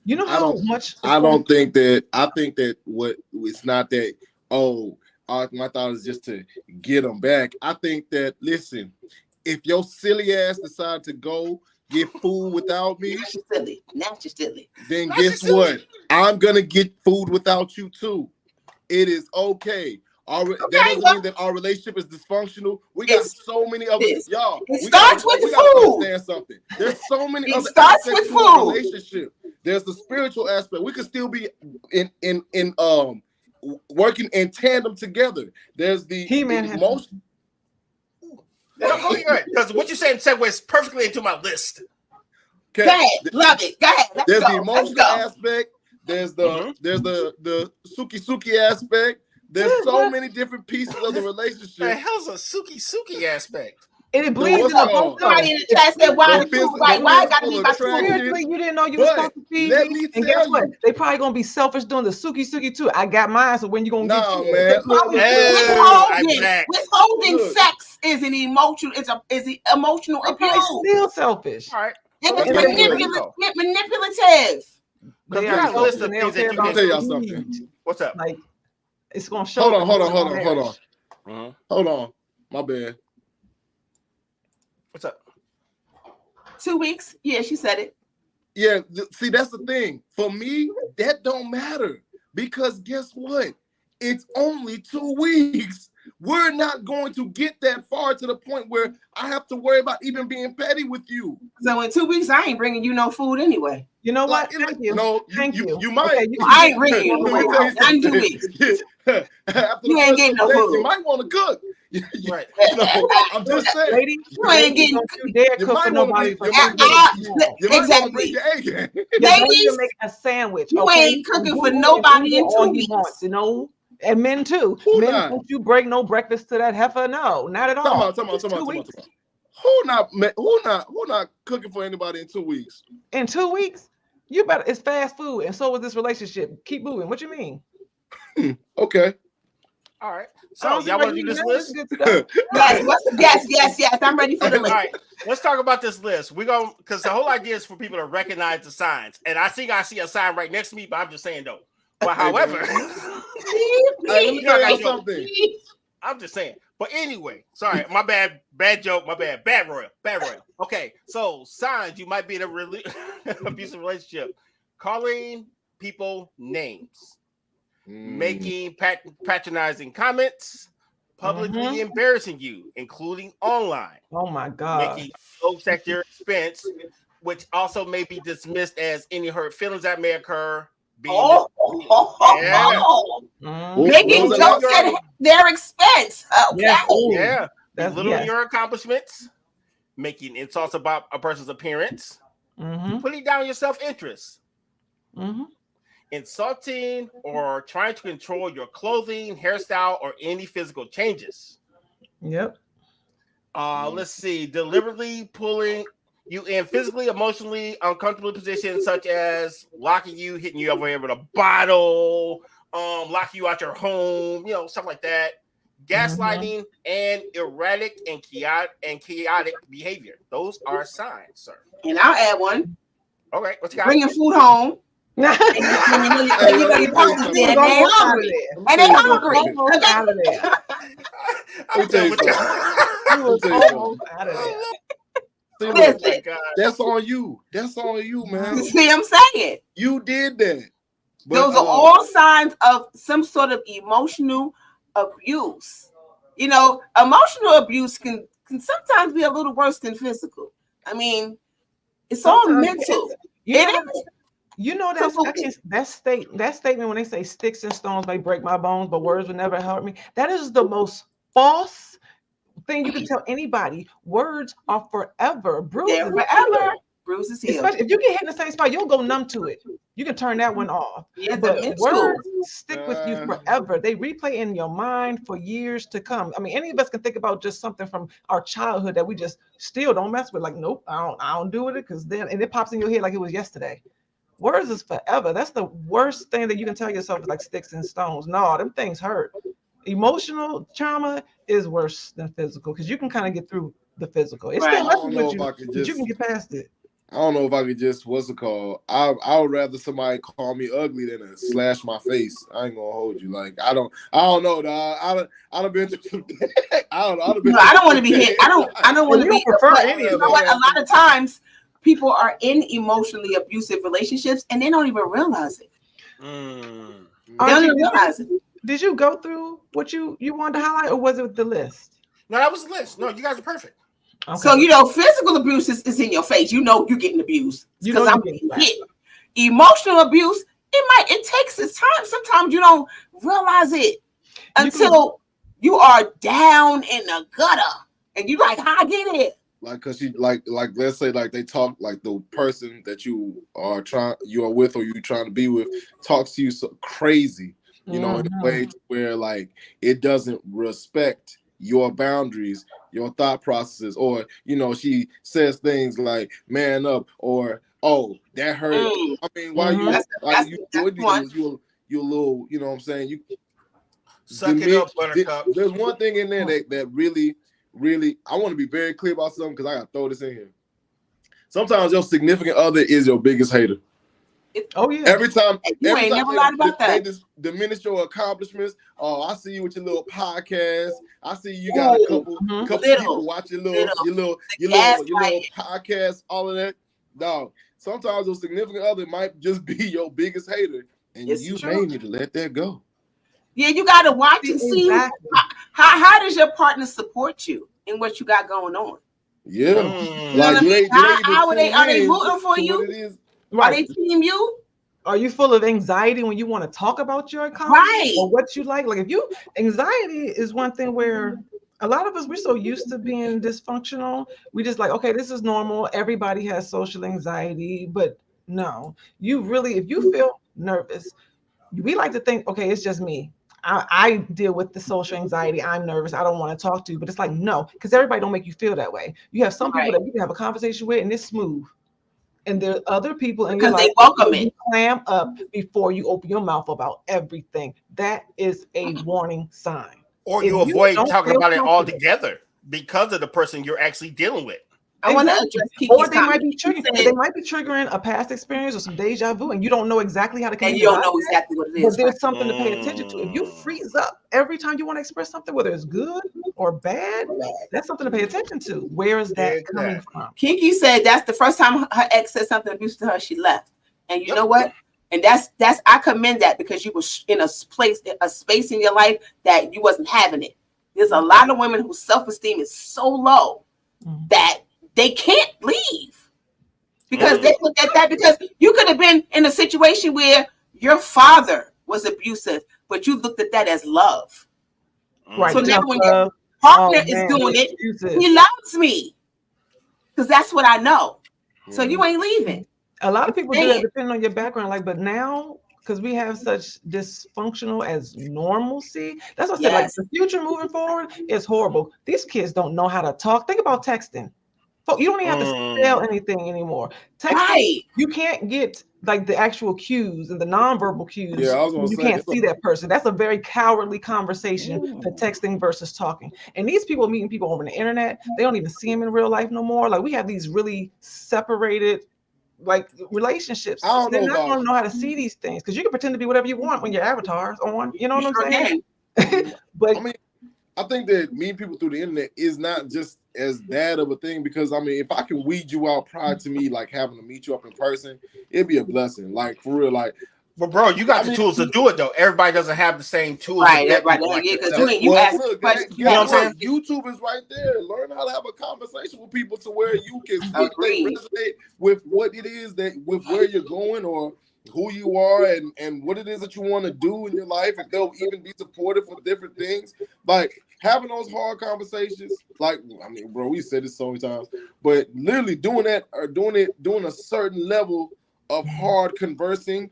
You know how much I don't think that. I think that what it's not that. My thought is just to get them back. I think that listen, if your silly ass decide to go get food without me, Now you're silly. then guess what? I'm gonna get food without you too. It is okay. That doesn't mean that our relationship is dysfunctional. We got so many other y'all. It starts with we food. Understand something. There's so many It other starts aspects with to a food. relationship. There's the spiritual aspect. We could still be in working in tandem together. There's the emotion. Because what you're saying segues perfectly into my list. Okay. Go ahead. Love it. Go ahead. Let's There's go. the emotional aspect. There's the suki aspect. There's so many different pieces of the relationship. The hell's a suki aspect? And it bleeds in the both. Somebody in the chat said, "Why the food? Why I gotta be my food?" Seriously, you didn't know you were supposed to feed me. And guess what? They probably gonna be selfish doing the suki too. I got mine, so when you gonna get yours? Man. Withholding sex is an emotional. Is an emotional abuse. Still selfish. All right. And it's manipulative. They got are a list of selfish, things that you I'll tell y'all something. What's up? Like it's gonna show. Hold on. Hold on. My bad. What's up? 2 weeks. Yeah, she said it. Yeah, see, that's the thing. For me, that don't matter because guess what? It's only 2 weeks. We're not going to get that far to the point where I have to worry about even being petty with you. So in 2 weeks, I ain't bringing you no food anyway. You know what? Thank you. No, Thank you. You might. Okay, I ain't bringing you no food. I'm 2 weeks. You ain't getting no food. You might want to cook. Right. I'm just saying. Lady, you ain't getting. You dare cook for nobody. Exactly. Ladies, make a sandwich. You ain't cooking for nobody in 2 weeks. You know. And men too. Men, don't you bring no breakfast to that heifer? No, not at all. Talk about. Who not cooking for anybody in 2 weeks? In 2 weeks? You better. It's fast food, and so is this relationship. Keep moving. What you mean? Okay. All right. So y'all want to do this list? Yes. I'm ready for the list. All right. Let's talk about this list. We're going because the whole idea is for people to recognize the signs. And I see a sign right next to me, but I'm just saying though. But however, let me tell you something. I'm just saying. But anyway, sorry, my bad joke, my bad. Bad royal. Okay, so signs you might be in a abusive relationship. Calling people names. Making patronizing comments, publicly embarrassing you, including online. Oh my God. Making jokes at your expense, which also may be dismissed as any hurt feelings that may occur. Making jokes at their expense. Okay. Yeah. Belittling your accomplishments, making insults about a person's appearance, putting down your self-interest. Insulting or trying to control your clothing, hairstyle, or any physical changes. Yep. Let's see. Deliberately pulling you in physically, emotionally uncomfortable positions, such as locking you, hitting you over here with a bottle, locking you out your home, stuff like that. Gaslighting and erratic and chaotic behavior. Those are signs, sir. And I'll add one. Okay, what you got? Bringing food home. And they hungry. That's on you. That's on you, man. You see what I'm saying? You did that. But, those are all signs of some sort of emotional abuse. Emotional abuse can sometimes be a little worse than physical. I mean, it's all mental. It is. You know that statement when they say sticks and stones may break my bones, but words will never hurt me. That is the most false thing you can tell anybody. Words are forever bruised. They're forever. Bruises heal. Especially if you get hit in the same spot, you'll go numb to it. You can turn that one off. Yeah, But the words stick with you forever. They replay in your mind for years to come. I mean, any of us can think about just something from our childhood that we just still don't mess with. Like, nope, I don't do it because then and it pops in your head like it was yesterday. Words is forever. That's the worst thing that you can tell yourself is like sticks and stones. No, them things hurt. Emotional trauma is worse than physical because you can kind of get through the physical. It's still messing with you, but you can get past it. I don't know if I could just what's it called. I would rather somebody call me ugly than to slash my face. I ain't gonna hold you. Like I don't know, dog. I don't been through I don't know. No, I don't want to be hit. I don't want to be prefer any. You know what? A lot of times people are in emotionally abusive relationships and they don't even realize it. They don't even realize it. Did you go through what you wanted to highlight, or was it the list? No, that was the list. No, you guys are perfect. Okay. So physical abuse is in your face. You're getting abused because I'm getting hit. Emotional abuse, it takes its time. Sometimes you don't realize it until you are down in the gutter and you like, how I get it? Like, cause she like let's say like they talk like the person that you are with or you trying to be with talks to you so crazy, in a way where like it doesn't respect your boundaries, your thought processes, or she says things like "man up" or "oh that hurt." I mean, why you little, you know what I'm saying? You suck it up, Buttercup. There's one thing in there that really, I want to be very clear about something because I gotta throw this in here. Sometimes your significant other is your biggest hater. Oh yeah. Every time you ain't never lied about that. They just diminish your accomplishments. Oh, I see you with your little podcast. I see you got a couple people watch your little podcast, all of that. No, sometimes your significant other might just be your biggest hater, and you may need to let that go. Yeah, you got to watch and see how does your partner support you in what you got going on. Yeah, are they rooting for you? Right. Are they team you? Are you full of anxiety when you want to talk about your accomplishments or what you like? Like anxiety is one thing where a lot of us, we're so used to being dysfunctional. We just like, okay, this is normal. Everybody has social anxiety, but no, if you feel nervous, we like to think, okay, it's just me. I deal with the social anxiety. I'm nervous. I don't want to talk to you, but it's like, no, because everybody don't make you feel that way. You have some people that you can have a conversation with and it's smooth. And there are other people in your life they welcome it. Clam up before you open your mouth about everything. That is a warning sign. Or you avoid talking about it altogether because of the person you're actually dealing with. I want to address or they might be triggering a past experience or some deja vu, and you don't know exactly how to communicate. And you don't know exactly what it is. But there's something to pay attention to. If you freeze up every time you want to express something, whether it's good or bad, that's something to pay attention to. Where is that coming from? Kiki said that's the first time her ex said something abusive to her, she left. And you know what? And that's I commend that because you were in a space in your life that you wasn't having it. There's a lot of women whose self-esteem is so low that they can't leave because they look at that because you could have been in a situation where your father was abusive, but you looked at that as love. Right. So now when your partner is doing it, he loves me because that's what I know. So you ain't leaving. A lot of people do that depending on your background. But now, because we have such dysfunctional as normalcy, that's what I said. Like the future moving forward is horrible. These kids don't know how to talk. Think about texting. You don't even have to spell anything anymore. Texting, you can't get like the actual cues and the nonverbal cues. You can't see that person. That's a very cowardly conversation, the texting versus talking. And these people meeting people over the internet, they don't even see them in real life no more. Like we have these really separated like relationships. They're not going to know how to see these things because you can pretend to be whatever you want when your avatar's on. You know what I'm saying? But I mean, I think that meeting people through the internet is not just as bad of a thing because I mean, if I can weed you out prior to me like having to meet you up in person, it'd be a blessing. Like for real, like. But bro, you got the tools to do it though. Everybody doesn't have the same tools. Right, you ask questions. You know what I'm saying? YouTube is right there. Learn how to have a conversation with people to where you can resonate with what it is with where you're going or who you are and what it is that you want to do in your life, and they'll even be supportive for different things. Like having those hard conversations, like, I mean, bro, we said this so many times, but literally doing that or doing a certain level of hard conversing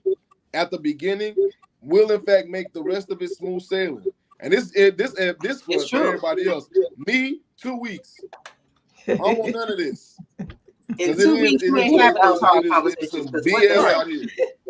at the beginning will in fact make the rest of it smooth sailing. And this for everybody else. Me, 2 weeks. I don't want none of this. In 2 weeks, you ain't having those hard conversations.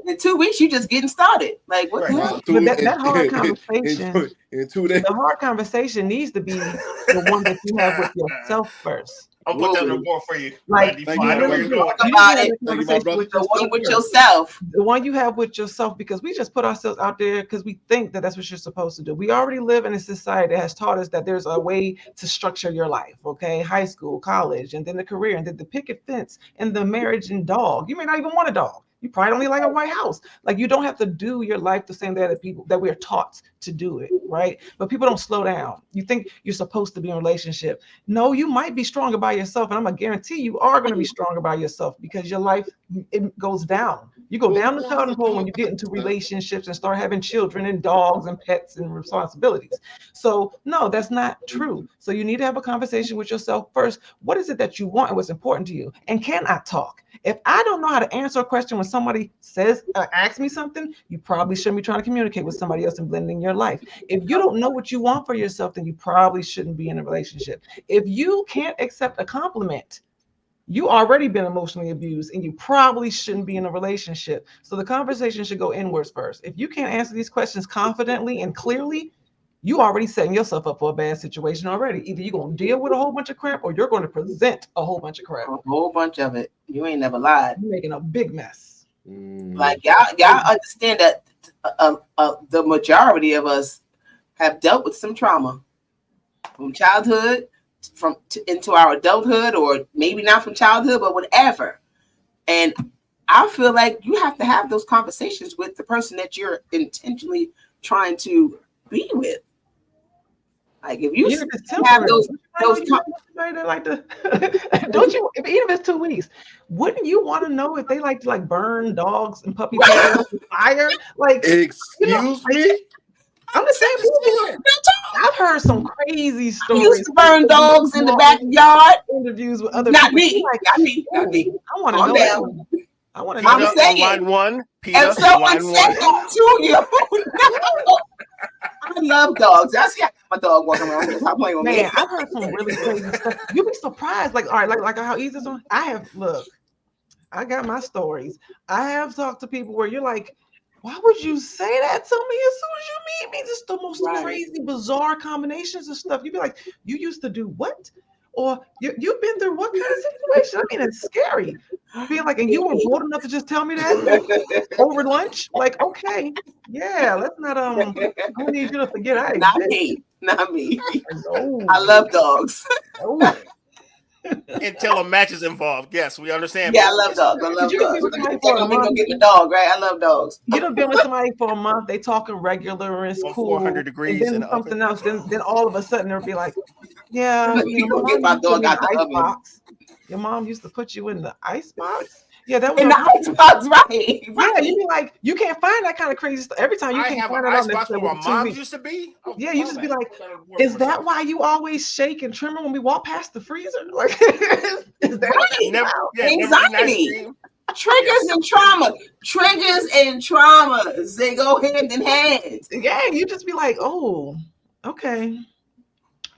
In 2 weeks, you just getting started. Like what? Right. But that hard conversation, in 2 days. the hard conversation needs to be the one that you have with yourself first. I'll put that on the board for you. Like, you talk about it. The one with yourself. The one you have with yourself, because we just put ourselves out there because we think that that's what you're supposed to do. We already live in a society that has taught us that there's a way to structure your life, okay? High school, college, and then the career, and then the picket fence, and the marriage and dog. You may not even want a dog. You probably only like a white house. Like, you don't have to do your life the same way that people that we're taught to do it, right? But people don't slow down. You think you're supposed to be in a relationship. No, you might be stronger by yourself, and I'm gonna guarantee you are gonna be stronger by yourself, because your life, it goes down. You go down the totem pole when you get into relationships and start having children and dogs and pets and responsibilities. So no, that's not true. So you need to have a conversation with yourself first. What is it that you want and what's important to you? And can I talk? If I don't know how to answer a question when somebody says, asks me something, you probably shouldn't be trying to communicate with somebody else and blending your life. If you don't know what you want for yourself, then you probably shouldn't be in a relationship. If you can't accept a compliment, you already been emotionally abused, and you probably shouldn't be in a relationship. So the conversation should go inwards first. If you can't answer these questions confidently and clearly, you already setting yourself up for a bad situation already. Either you're going to deal with a whole bunch of crap, or you're going to present a whole bunch of crap. A whole bunch of it. You ain't never lied. You're making a big mess. Like y'all understand that the majority of us have dealt with some trauma from childhood into our adulthood, or maybe not from childhood, but whatever. And I feel like you have to have those conversations with the person that you're intentionally trying to be with. Like if you have those like to, don't you? Even if it's 2 weeks, wouldn't you want to know if they like to like burn dogs and puppies with fire? Like, excuse me. I'm the same. I've heard some crazy stories. I used to burn dogs in the backyard. Interviews with other not people. Me. Like, Not me. Not me. I want to know. I want to know. I'm saying. Line one. Peter, And someone said that to you. I love dogs. I see my dog walking around here. Stop playing with me. Man, I've heard some really crazy stuff. You'd be surprised. Like, all right, like how easy this one. I got my stories. I have talked to people where you're like, why would you say that to me as soon as you meet me? Just the most crazy, bizarre combinations of stuff. You'd be like, you used to do what? Or you've been through what kind of situation? I mean, it's scary. Being like, and you were bold enough to just tell me that over lunch? Like, okay, yeah, let's not I need you to forget I exist. Not me. No. I love dogs. No. Until a match is involved. Yes, we understand. Yeah, I love dogs. I love dogs. I'm gonna get the dog, right? I love dogs. You done been with somebody for a month, they talking regular and it's cool. 400 degrees and then something else, then all of a sudden they'll be like, yeah, you gonna get my dog out the oven. Box. Your mom used to put you in the ice box. Yeah, that was in the ice box, right? Yeah, you be like, you can't find that kind of crazy stuff every time. You can't find it ice on box this where my mom used to be. Oh, yeah, you just be like, is that why you always shake and tremor when we walk past the freezer? Like, is that anxiety? Triggers and trauma. Triggers and traumas, they go hand in hand. Yeah, you just be like, oh, okay.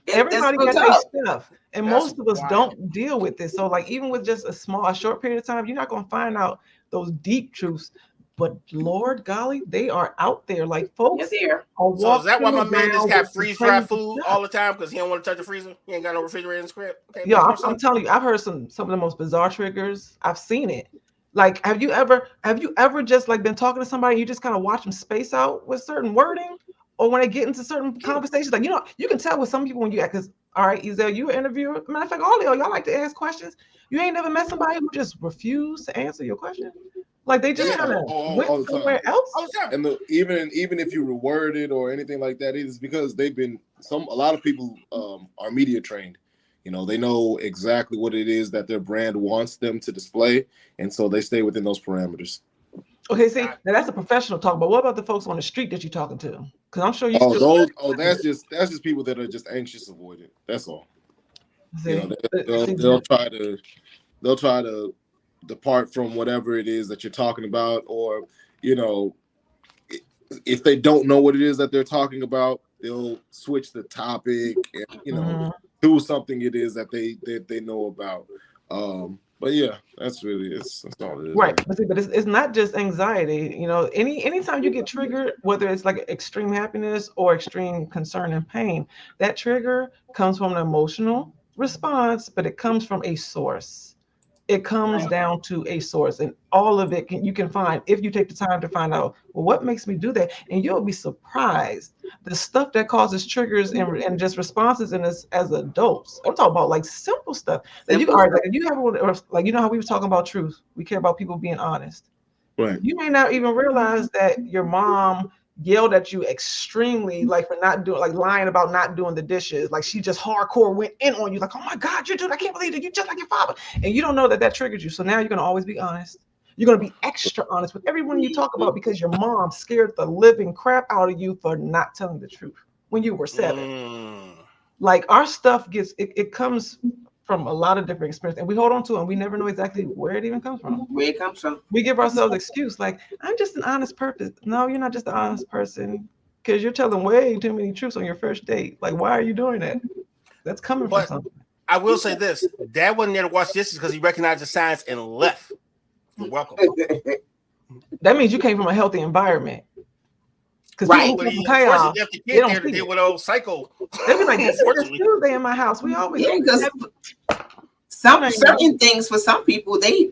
Everybody got their stuff. And most of us don't deal with this. So like, even with just a short period of time, you're not going to find out those deep truths. But Lord golly, they are out there. Like, folks here. So is that why my man just got freeze-dry food all the time? Because he don't want to touch the freezer? He ain't got no refrigerator in the crib? Okay, yeah, I'm telling you, I've heard some of the most bizarre triggers. I've seen it. Like, have you ever just like been talking to somebody, you just kind of watch them space out with certain wording? Or when they get into certain conversations, like, you can tell with some people when you act, because, all right, Ezell, you an interviewer. Matter of fact, all y'all like to ask questions. You ain't never met somebody who just refused to answer your question? Like, they just kind of went somewhere else? And even if you reword it or anything like that, it's because a lot of people are media trained. They know exactly what it is that their brand wants them to display. And so they stay within those parameters. Okay, see, now that's a professional talk, but what about the folks on the street that you're talking to? Because I'm sure you That's just people that are just anxious avoidant. That's all. See, They'll try to depart from whatever it is that you're talking about, or if they don't know what it is that they're talking about, they'll switch the topic and do something it is that they know about. But yeah, that's all it is. Right. But it's not just anxiety. Anytime you get triggered, whether it's like extreme happiness or extreme concern and pain, that trigger comes from an emotional response, but it comes from a source. It comes down to a source, and all of it you can find if you take the time to find out, well, what makes me do that? And you'll be surprised the stuff that causes triggers and just responses in us as adults. I'm talking about like simple stuff that you are like, you have like, how we were talking about truth. We care about people being honest. Right. You may not even realize that your mom yelled at you extremely, like for not doing, like lying about not doing the dishes. Like she just hardcore went in on you, like, oh my God, you dude, I can't believe that you just like your father. And you don't know that triggered you. So now you're gonna always be honest. You're gonna be extra honest with everyone you talk about because your mom scared the living crap out of you for not telling the truth when you were 7. Like our stuff it comes from a lot of different experiences, and we hold on to it and we never know exactly where it even comes from. Where it comes from. We give ourselves excuse like, I'm just an honest person. No, you're not just an honest person, because you're telling way too many truths on your first date. Like, why are you doing that? That's coming from something. I will say this: Dad wasn't there to watch this because he recognized the signs and left. You're welcome. That means you came from a healthy environment. Because right, people but he chaos, left the kid there to deal with old psycho. They be like, this is Tuesday in my house. We always certain things for some people, they're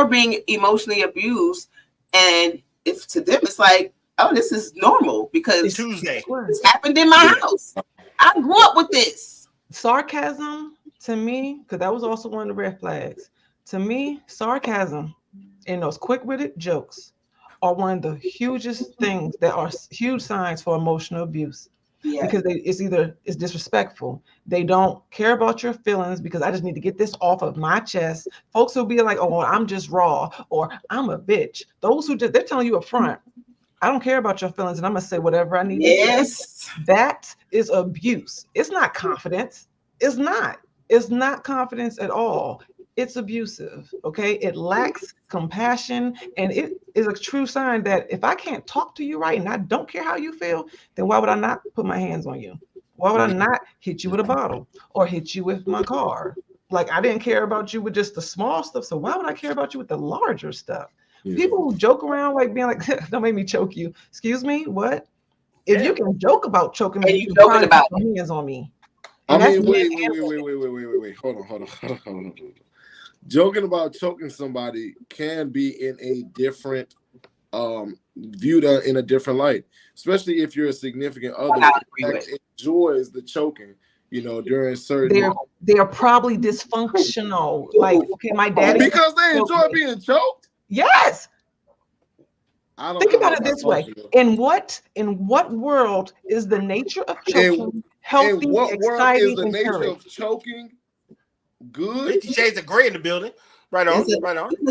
being emotionally abused, and if to them it's like, oh, this is normal because it's Tuesday. It's happened in my house. I grew up with this. Sarcasm to me, because that was also one of the red flags. To me, sarcasm and those quick-witted jokes are one of the hugest things that are huge signs for emotional abuse. Yeah. Because it's disrespectful. They don't care about your feelings because I just need to get this off of my chest. Folks will be like, oh, well, I'm just raw, or I'm a bitch. Those who they're telling you up front, I don't care about your feelings and I'm gonna say whatever I need to say. That is abuse. It's not confidence. It's not confidence at all. It's abusive, okay? It lacks compassion, and it is a true sign that if I can't talk to you right and I don't care how you feel, then why would I not put my hands on you? Why would I not hit you with a bottle or hit you with my car? Like, I didn't care about you with just the small stuff, so why would I care about you with the larger stuff? Yeah. People who joke around like being like, don't make me choke you. Excuse me, what? If you can joke about choking me, you joking about hands on me. I mean, wait. Hold on. Joking about choking somebody can be in a different viewed in a different light, especially if you're a significant other that enjoys the choking, during certain. They are probably dysfunctional. Like, okay, my daddy because they enjoy being choked. Yes. Think about it this way: in what world is the nature of choking healthy, in what exciting, world is the nature of choking good? 50 Shades of Grey in the building. Right on. It's a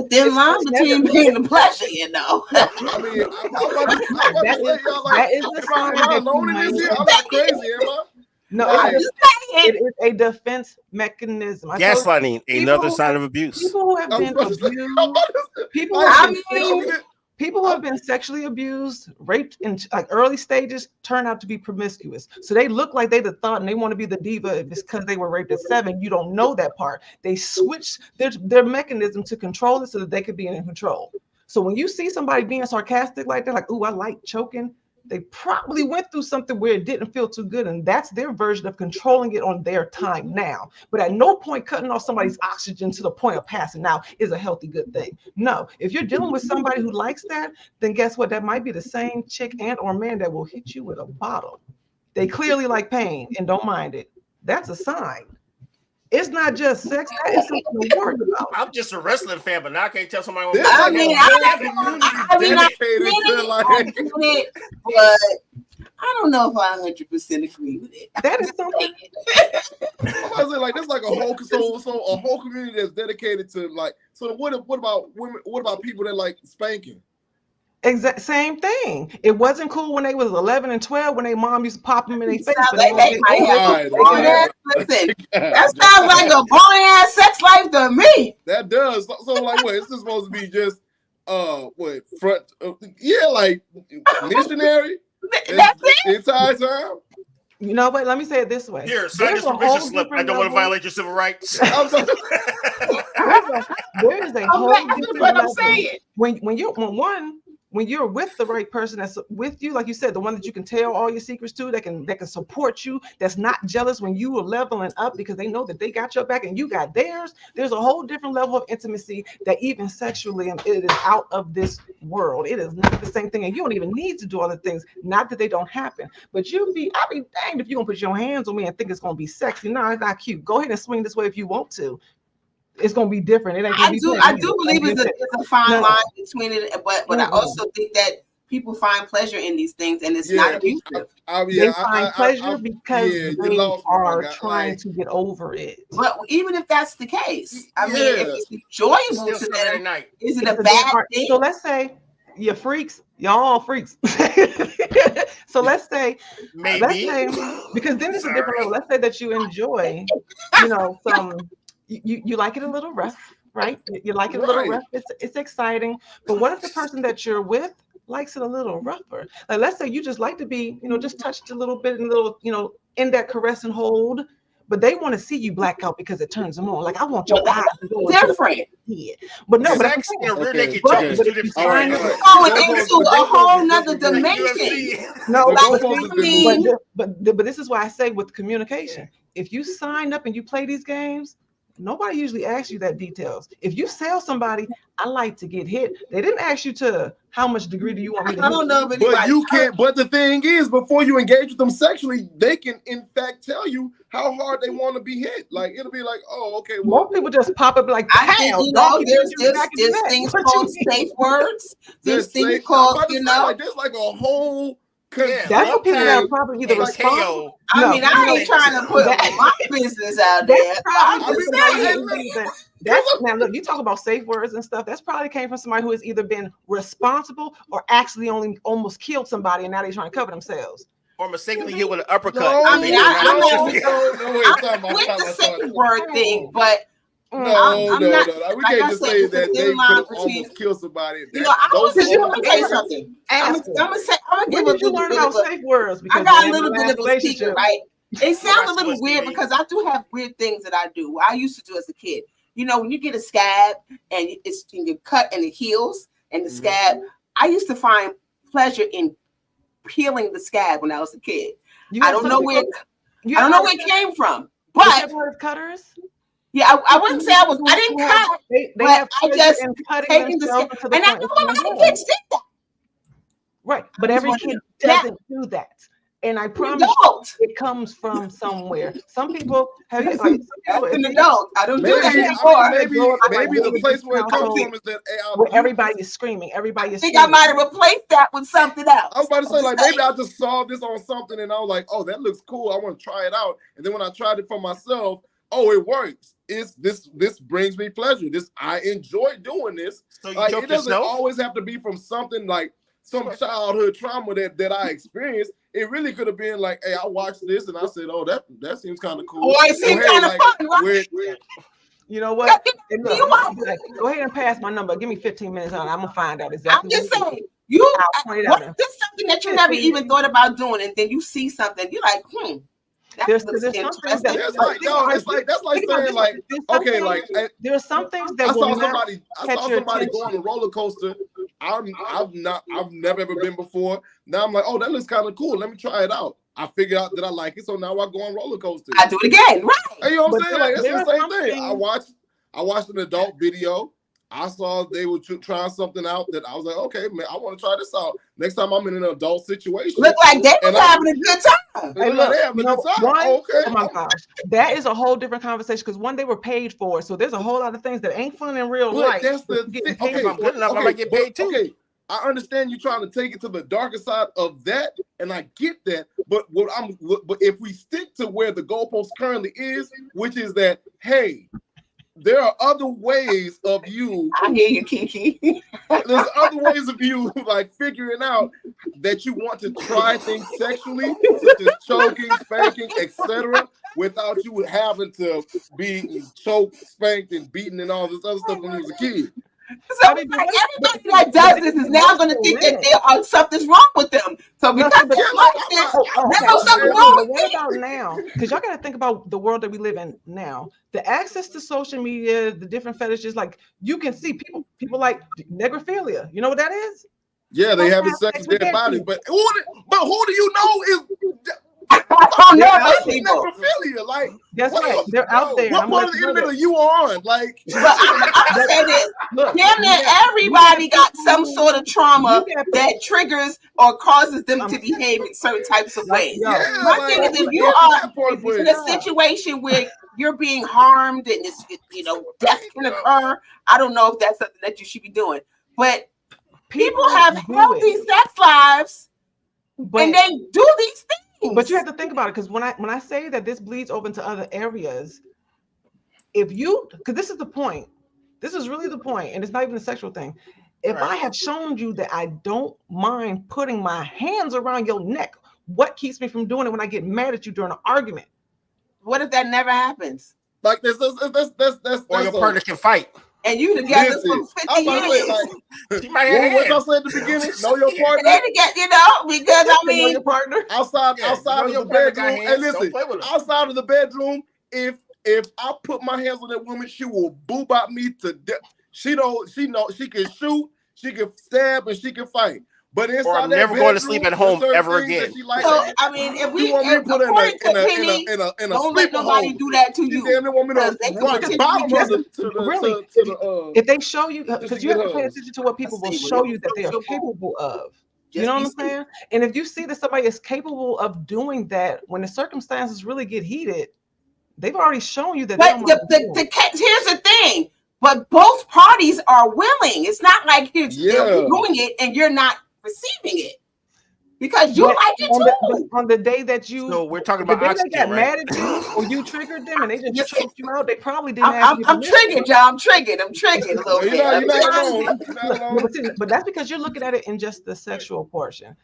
thin line between pain and pleasure, I mean, I'm about to say, y'all, like, am I alone in this here? I'm not crazy, am I? No, it is a defense mechanism. Gaslighting, another sign of abuse. People who have been abused, people who have been sexually abused, raped in like early stages turn out to be promiscuous. So they look like they the thought and they want to be the diva because they were raped at 7. You don't know that part. They switch their mechanism to control it so that they could be in control. So when you see somebody being sarcastic like that, like, ooh, I like choking, they probably went through something where it didn't feel too good, and that's their version of controlling it on their time now. But at no point cutting off somebody's oxygen to the point of passing out is a healthy, good thing. No, if you're dealing with somebody who likes that, then guess what? That might be the same chick and or man that will hit you with a bottle. They clearly like pain and don't mind it. That's a sign. It's not just sex. That is something to worry about. I'm just a wrestling fan, but now I can't tell somebody. I don't know if I 100% agree with it. That is something. I was like, there's like a whole a whole community that's dedicated to like. So what about women? What about people that like spanking? Exact same thing. It wasn't cool when they was 11 and 12 when their mom used to pop them in their face. Sounds like they might have a Alright, boring ass. Listen, that sounds like a boring ass sex life to me. That does. So like, what? It's just supposed to be just what front? Yeah, like missionary. That's it. The entire time. You know what? Let me say it this way. Here, sign There's this a permission whole slip. I different don't want to level- violate your civil rights. I'm sorry. There is a whole That's different what I'm level. saying. When you're with the right person that's with you, like you said, the one that you can tell all your secrets to, that can support you, that's not jealous when you are leveling up because they know that they got your back and you got theirs. There's a whole different level of intimacy that even sexually, it is out of this world. It is not the same thing, and you don't even need to do other things. Not that they don't happen, but I'll be danged if you're gonna put your hands on me and think it's gonna be sexy. No, it's not cute. Go ahead and swing this way if you want to. It's gonna be different. It ain't gonna I do believe it's a fine line between it, but I also think that people find pleasure in these things, and it's not abusive. They find pleasure because you they lost me, are my guy. trying Like, to get over it. But even if that's the case, I mean, if it's enjoyable Still to Saturday them, night. is it It's a bad different- thing? So let's say you're freaks. Y'all all freaks. So let's say, Maybe. because then it's a different level. Let's say that you enjoy, you like it a little rough, right? You like it a little Right. rough. It's exciting. But what if the person that you're with likes it a little rougher? Like, let's say you just like to be, just touched a little bit and a little, in that caress and hold. But they want to see you black out because it turns them on. Like, I want your eyes to go into the Different. head. But no, but Sex and a rear Okay, naked but- choke is but two if you different find things. it- Going into a whole nother dimension. UFC. no, The Like, goalpost has been me- moved. but this is why I say with communication, if you sign up and you play these games, nobody usually asks you that details. If you sell somebody, I like to get hit, they didn't ask you to how much degree do you want me to I don't know if anybody. But you can't. But the thing is, before you engage with them sexually, they can in fact tell you how hard they want to be hit. Like it'll be like, oh, okay, well, Most people just pop up like, I think "Pow, there's things called safe words. There's things safe. called I'm about to say, like, there's like a whole. Yeah, That's what people Okay. that are probably either And responsible. KO. I mean, I ain't trying to put That- my business out there. That's probably I'm I just mean, saying, hey, now look, you talk about safe words and stuff. That's probably came from somebody who has either been responsible or actually almost killed somebody, and now they're trying to cover themselves. Or mistakenly hit with an uppercut. No, I mean, I'm no, with the safe word thing, but I'm No, not- we like I can't just said, say it's a that they thin line could have between- almost killed somebody. you know, I'm gonna tell you something. I'm Ask them. gonna When give a did you little learn bit about of a. safe words? I got a in little my bit last of a secret, right? It sounds a little Watch weird TV. because I do have weird things that I do. I used to do as a kid. You know, when you get a scab and you cut and it heals and the scab, I used to find pleasure in peeling the scab when I was a kid. I don't know where it came from, but cutters. yeah, I wouldn't say I didn't cut, They but have I just cutting taking the themselves scab, to the and I point know of a lot being of born. kids did that. Right, but every kid doesn't do that. And I promise you, Adult. it comes from somewhere. Some people have like some As people, an if adult, I don't do that Maybe, anymore. maybe the place where it comes from is that where everybody is screaming, everybody I is think I screaming. might have replaced that with something else. I was about to say, like, maybe I just saw this on something and I was like, oh, that looks cool. I want to try it out. And then when I tried it for myself, oh, it works. It's this brings me pleasure. I enjoy doing this. So you Like, choke it doesn't yourself? always have to be from something like some childhood trauma that I experienced. It really could have been like, hey, I watched this and I said, oh, that seems kind of cool. Boy, it seemed Or, hey, kind of like, fun, right? You know what? Hey, look, You want- go ahead and pass my number. Give me 15 minutes on it. I'm gonna find out I'm exactly. just what it saying, is. I'll point it out. what, this is something that you never even thought about doing, and then you see something, you're like, that There's looks something interesting. that- It's like, no, it's like that's like Think about saying this. like, There's some okay, things- like there's some things I that will saw not somebody catch your go attention. on a roller coaster. I've never ever been before. Now I'm like, oh, that looks kind of cool. Let me try it out. I figured out that I like it, so now I go on roller coasters. I do it again, right? Hey, you know what But I'm saying? Like there that's the are same some thing. things- I watched an adult video. I saw they were trying something out that I was like, okay, man, I want to try this out. Next time I'm in an adult situation. Look like they was And I- having a good time. They look like they having a good time. one- Okay. Oh my gosh, that is a whole different conversation because one, they were paid for it, so there's a whole lot of things that ain't fun in real But life. that's the Getting thing. paid Okay, If I'm good enough, I okay, might get paid too. I understand you trying to take it to the darker side of that, and I get that. But but if we stick to where the goalpost currently is, which is that, hey, there are other ways of you. I hear you, Kiki. There's other ways of you like figuring out that you want to try things sexually, such as choking, spanking, etc., without you having to be choked, spanked, and beaten and all this other stuff when you was a kid. So like, everybody that does this is now going to think that something's wrong with them. So because there's something wrong with what about now? Because y'all got to think about the world that we live in now. The access to social media, the different fetishes, like you can see people like necrophilia. You know what that is? Yeah, they having sex with dead bodies, but who do you know is? I don't know about people. Necrophilia, like that's right. They're out there. What part of the internet are you on? Like, but I say this. Damn near everybody got some sort of trauma that triggers or causes them to behave in certain types of ways. My thing is, if you are in a situation where you're being harmed and it's, death can occur, I don't know if that's something that you should be doing. But people have healthy sex lives, and they do these things. But you have to think about it, because when I say that this bleeds over into other areas, because this is the point, this is really the point, and it's not even a sexual thing. If I have shown you that I don't mind putting my hands around your neck, what keeps me from doing it when I get mad at you during an argument? What if that never happens? Like that's or your partner can fight. And you together for 50 years. What I said at the beginning, know your partner. Because I mean, know your partner outside of the bedroom. And listen, outside of the bedroom, if I put my hands on that woman, she will boop out me to death. She know she can shoot, she can stab, and she can fight. But inside or I'm never going to sleep at home ever again. So I mean, if we want me to put in a don't let nobody do that to you. Really, if they show you, because you have to pay attention to what people will show you that they are capable of. You know what I'm saying? And if you see that somebody is capable of doing that, when the circumstances really get heated, they've already shown you that. But here's the thing. But both parties are willing. It's not like you're doing it and you're not receiving it because you like it too. On the day that you, so we're talking about they got mad at you or you triggered them and they just choked you out, they probably didn't. I'm triggered, y'all. I'm triggered a little bit. But that's because you're looking at it in just the sexual portion.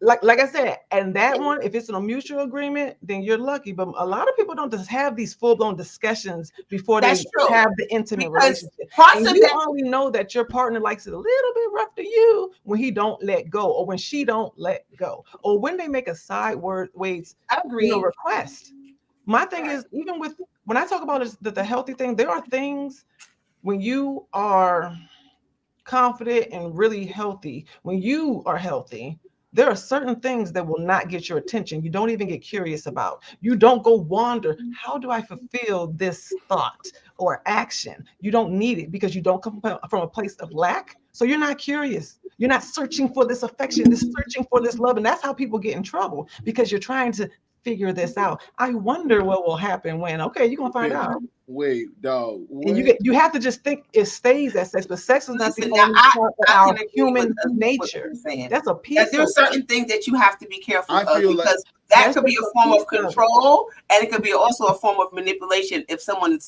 Like I said, and that one, if it's in a mutual agreement, then you're lucky. But a lot of people don't just have these full-blown discussions before they have the intimate relationship. And you only know that your partner likes it a little bit rough to you when he don't let go, or when she don't let go, or when they make a sideways request. My thing is, even when I talk about the healthy thing, there are things when you are confident and really healthy, when you are healthy, there are certain things that will not get your attention. You don't even get curious about. You don't go wander. How do I fulfill this thought or action? You don't need it because you don't come from a place of lack. So you're not curious. You're not searching for this affection, searching for this love. And that's how people get in trouble, because you're trying to figure this out. I wonder what will happen when, okay, you're going to find out. Wait, dog. And you have to just think it stays as sex, but sex is not the only part of our human nature. That's a piece. There are certain things that you have to be careful of, because that could be a form of control, and it could be also a form of manipulation if someone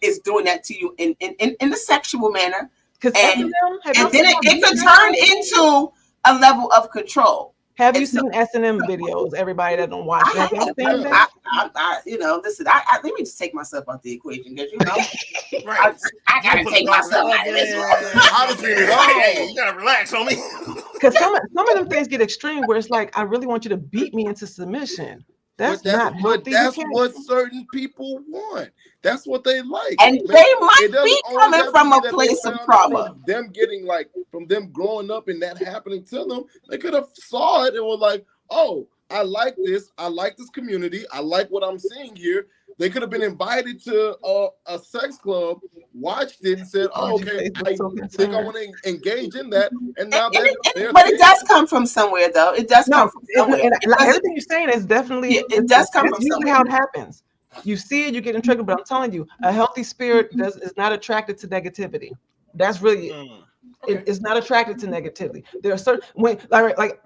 is doing that to you in the sexual manner. And then it could turn into a level of control. Have you seen S&M videos? Everybody that don't watch that. Listen, let me just take myself out the equation, because I gotta take myself out of this one. You gotta relax on me. Because some of them things get extreme, where it's like, I really want you to beat me into submission. That's what certain people want. That's what they like. And they might be coming from a place of trauma. Them getting from them growing up and that happening to them, they could have saw it and were like, oh, I like this. I like this community. I like what I'm seeing here. They could have been invited to a sex club, watched it, and said, "Oh, okay, I think I want to engage in that." And now, but it does come from somewhere, though. It does come from somewhere. Everything you're saying is definitely it does come from usually how it happens. You see it, you get triggered. But I'm telling you, a healthy spirit is not attracted to negativity. That's really it. It's not attracted to negativity. There are certain when like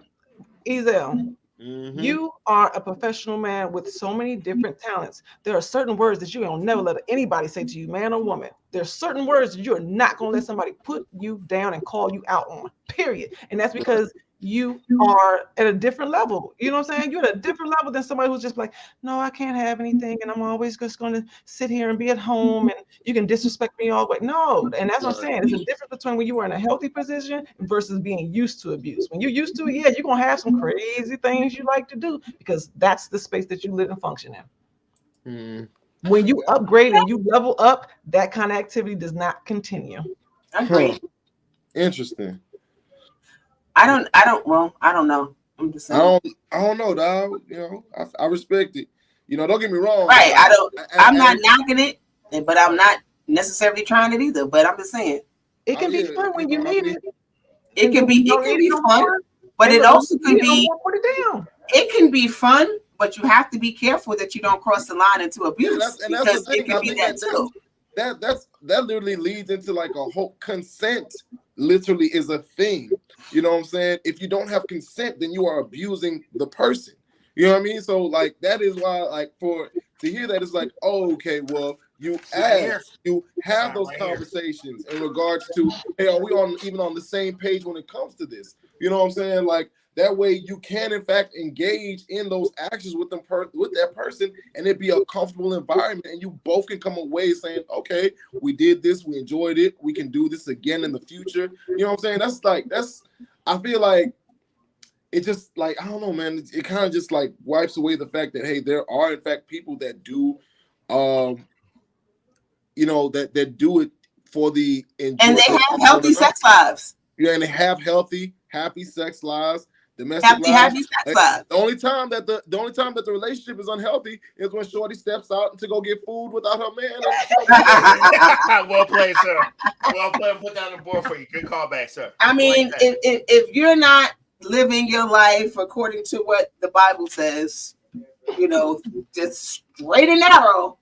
Ezel, you are a professional man with so many different talents. There are certain words that you don't never let anybody say to you, man or woman. There are certain words that you're not going to let somebody put you down and call you out on, period. And that's because you are at a different level. You know what I'm saying? You're at a different level than somebody who's just like, no, I can't have anything. And I'm always just going to sit here and be at home and you can disrespect me all the way. No. And that's what I'm saying. There's a difference between when you are in a healthy position versus being used to abuse. When you're used to it, yeah, you're going to have some crazy things you like to do because that's the space that you live and function in. When you upgrade and you level up, that kind of activity does not continue. Agreed. Interesting. I don't know. I'm just saying. I don't know, dog. You know, I respect it. You know, don't get me wrong. Right. I'm not knocking it, but I'm not necessarily trying it either. But I'm just saying. It can be fun when you need it. It can be fun, but it also could be. Put it down. It can be fun, but you have to be careful that you don't cross the line into abuse. Yeah, because it can be that too. That literally leads into like a whole consent. Literally is a thing. You know what I'm saying? If you don't have consent, then you are abusing the person. You know what I mean? So like that is why, like, to hear that is like, oh, okay, well, you have those conversations in regards to, hey, are we even on the same page when it comes to this? You know what I'm saying? Like that way you can in fact engage in those actions with that person, and it be a comfortable environment, and you both can come away saying, okay, we did this, we enjoyed it, we can do this again in the future. You know what I'm saying? I feel like it just like, I don't know, man, it kind of just like wipes away the fact that, hey, there are in fact people that do you know, that do it for the enjoyment. And they have healthy sex lives. Yeah, and they have healthy, happy sex lives. Domestic happy sex lives. The only time that the relationship is unhealthy is when Shorty steps out to go get food without her man. Well played, sir. Well played. Put down the board for you. Good call back, sir. I mean, if you're not living your life according to what the Bible says, you know, just straight and narrow,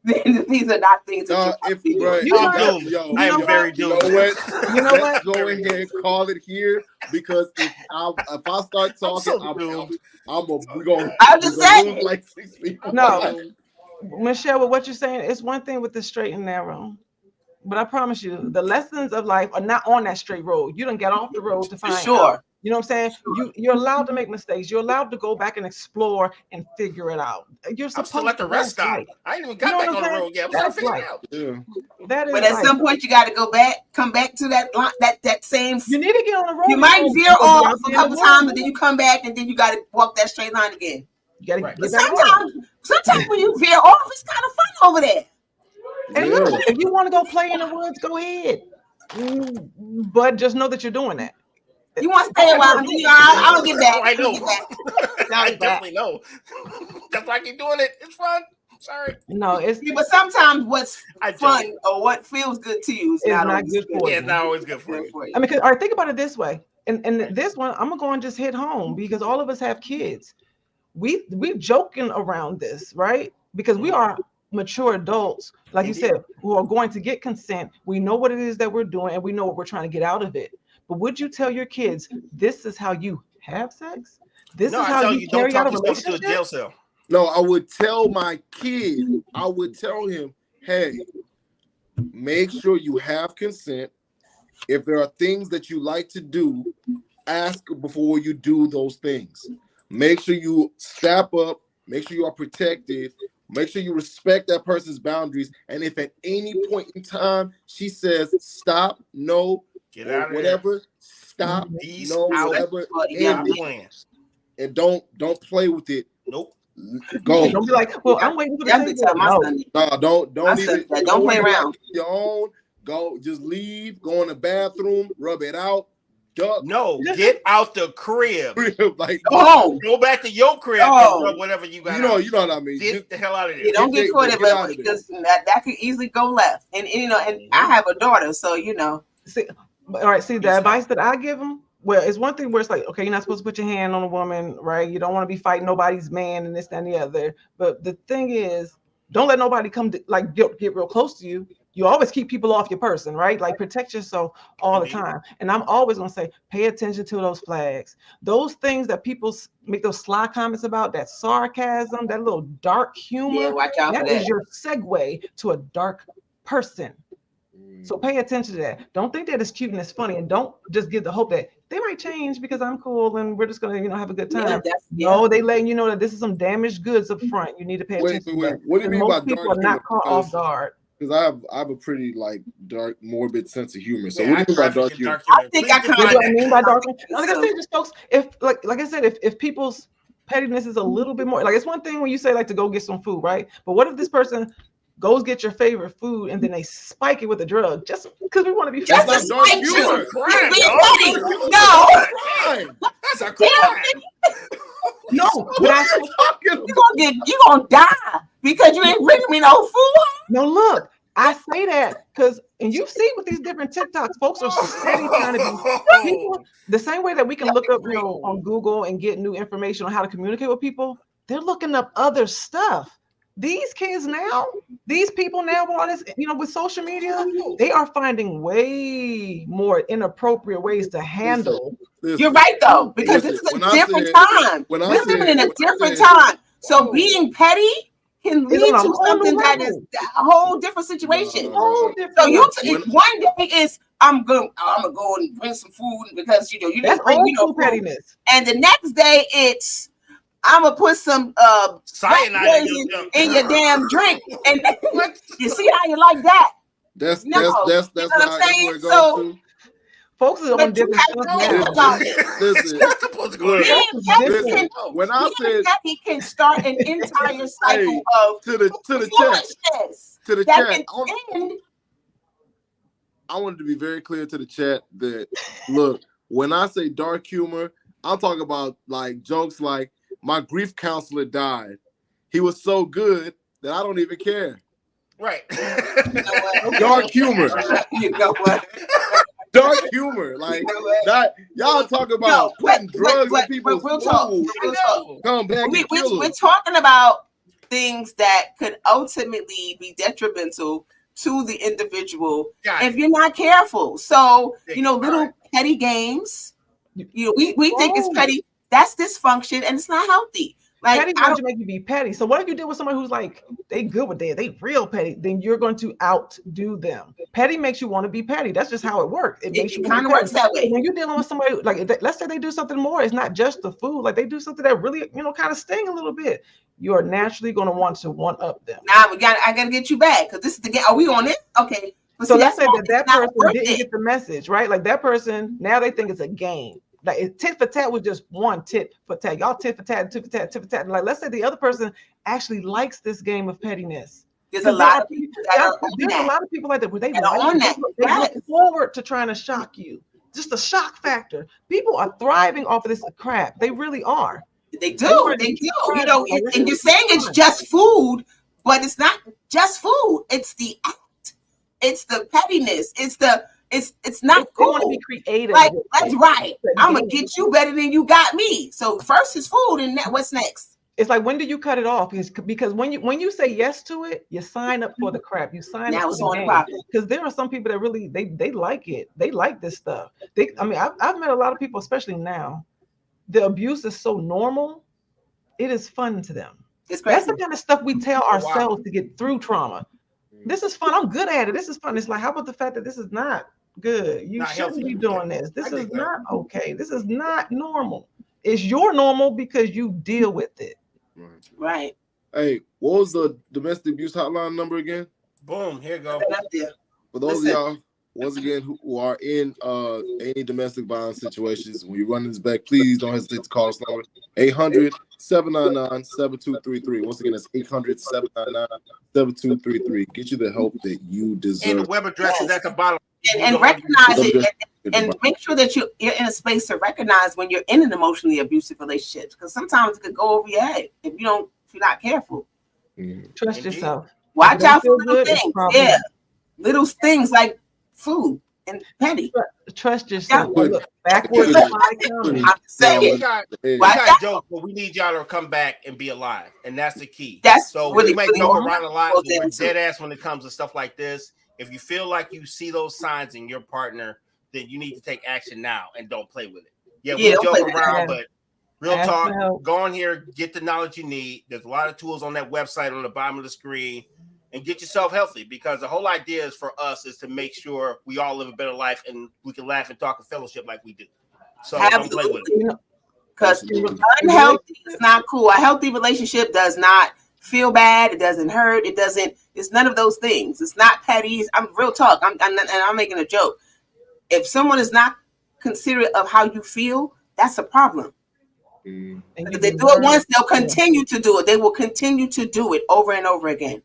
then these are not things that I am very doomed. You know what? Go ahead and call it here, because if I start talking, I'm just saying. Like 6 people. No, Michelle, with what you're saying, it's one thing with the straight and narrow, but I promise you, the lessons of life are not on that straight road. You don't get off the road to find out. You know what I'm saying? You're allowed to make mistakes. You're allowed to go back and explore and figure it out. You're supposed to let the rest stop. I ain't even got back on the road yet. I'm figure it out. Yeah. But at some point, you got to come back to that same. You need to get on the road. You might veer off a couple times, and then you come back, and then you got to walk that straight line again. You got to sometimes when you veer off, it's kind of fun over there. And look, if you want to go play in the woods, go ahead. But just know that you're doing that. You want to stay a while? I don't get that. I know. I definitely know. That's why I keep doing it. It's fun. Sorry. No, but sometimes what's fun or what feels good to you is not good for you. Yeah, not always good for you. I mean, all right, think about it this way. And this one, I'm gonna go and just hit home, because all of us have kids. We joking around this, right? Because we are mature adults, like you said, who are going to get consent. We know what it is that we're doing, and we know what we're trying to get out of it. But would you tell your kids, this is how you have sex? This is how you carry out a relationship? To a jail cell. No, I would tell my kid, I would tell him, hey, make sure you have consent. If there are things that you like to do, ask before you do those things. Make sure you strap up, make sure you are protected, make sure you respect that person's boundaries. And if at any point in time she says, stop, no, get out of whatever, there. Stop, Peace no, out. whatever, and don't play with it. Nope. Go. Don't be like, well, I'm waiting for the No, don't play around. Your own. Go, just leave. Go in the bathroom. Rub it out. Duck. No, get out the crib. Like, go back to your crib. And rub whatever you got. You know what I mean. Get the hell out of there. You don't get caught in it, because that could easily go left. And I have a daughter, so See, all right. See, the advice that I give them. Well, it's one thing where it's like, okay, you're not supposed to put your hand on a woman, right? You don't want to be fighting nobody's man and this, that, and the other. But the thing is, don't let nobody come to, get real close to you. you always keep people off your person, right? Like protect yourself all the time. And I'm always gonna say, pay attention to those flags. Those things that people make those sly comments about, that sarcasm, that little dark humor. Yeah, watch out for that that. is your segue to a dark person. So pay attention to that. Don't think that it's cute and it's funny, and don't just give the hope that they might change because I'm cool and we're just gonna, have a good time. No, they letting you know that this is some damaged goods up front. You need to pay attention. Wait. What do you mean by people dark are not humor? caught off guard. Because I have a pretty like dark, morbid sense of humor. So what do you mean by dark humor? I think I What do I mean by dark humor? Like I said, just folks, if like I said, if people's pettiness is a little bit more, like it's one thing when you say like to go get some food, right? But what if this person goes get your favorite food and then they spike it with a drug just because we want to be Just That's to not dark spite humor. you. No. That's a crime. No, What are you talking about? You gonna die because you ain't bringing me no food. no, look, I say that because, and you see with these different TikToks, folks are steady trying to be people, the same way that we can look up, on Google and get new information on how to communicate with people. They're looking up other stuff. These kids now, these people now, with all this, with social media, they are finding way more inappropriate ways to handle. Listen, You're right though, because this is a different time. We're living in a different time. So being petty can lead to something that is a whole different situation. Whole different. So one day is I'm gonna go and bring some food because you didn't bring old pettiness, and the next day it's I'm gonna put some cyanide in your damn drink, and you see how you like that? That's you know how what I'm saying? it goes to. Folks are on different stuff now. Listen, when I said he can start an entire cycle of to the chat, I wanted to be very clear to the chat that look, when I say dark humor, I'm talking about like jokes like my grief counselor died. He was so good that I don't even care. Right. Dark humor. You know what? Dark humor, like that. Y'all talk about putting drugs in people's food. Come back and kill them. We're talking about things that could ultimately be detrimental to the individual if you're not careful. So little petty games. We think it's petty. That's dysfunction, and it's not healthy. Like petty going to make you be petty. So what if you deal with somebody who's like they good with that, they real petty? Then you're going to outdo them. Petty makes you want to be petty. That's just how it works. It makes you kind of works that way. When you're dealing with somebody like let's say they do something more, it's not just the food. Like they do something that really kind of sting a little bit. You are naturally going to want to one up them. Now I gotta get you back because this is the game. Are we on it? Okay. So let's say that person didn't get the message, right? Like that person now they think it's a game. Like tit for tat was just one tit for tat. Y'all tit for tat, tit for tat, tit for tat. And like let's say the other person actually likes this game of pettiness. There's a lot of people like that where they look forward to trying to shock you. Just a shock factor. People are thriving off of this crap. They really are. They do. They do. And you're saying it's just food, but it's not just food. It's the act. It's the pettiness. It's not cool. Want to be creative. Like that's right. I'm gonna get you better than you got me. So first is food, and what's next? It's like, when do you cut it off? Because when you say yes to it, you sign up for the crap. You sign up for the game. Because there are some people that really they like it. They like this stuff. I've met a lot of people, especially now. The abuse is so normal. It is fun to them. That's the kind of stuff we tell ourselves to get through trauma. This is fun. I'm good at it. This is fun. It's like, how about the fact that this is not good? You shouldn't be doing this. This is not okay. This is not normal. It's your normal because you deal with it. Right. Hey, what was the domestic abuse hotline number again? Boom, here you go. For those of y'all, once again, who are in any domestic violence situations, when you run this back, please don't hesitate to call us number 800-799-7233. Once again, that's 800-799-7233. Get you the help that you deserve. And the web address is at the bottom. And recognize it, and make sure that you're in a space to recognize when you're in an emotionally abusive relationship, because sometimes it could go over your head if you're not careful. Trust yourself. Watch out for little things. Yeah, little things like food and petty. Trust yourself. Look, backwards. We got jokes, but we need y'all to come back and be alive, and that's the key. That's so really, we might go around a lot. We're dead ass when it comes to stuff like this. If you feel like you see those signs in your partner, then you need to take action now and don't play with it. Yeah, we joke around, but real talk, go on here, get the knowledge you need. There's a lot of tools on that website on the bottom of the screen, and get yourself healthy, because the whole idea is for us is to make sure we all live a better life and we can laugh and talk and fellowship like we do. So don't play with it. Because unhealthy is not cool. A healthy relationship does not feel bad. It doesn't hurt. It's none of those things. It's not petty. I'm real talk. I'm making a joke. If someone is not considerate of how you feel, that's a problem. If they do it once, they'll continue to do it. They will continue to do it over and over again.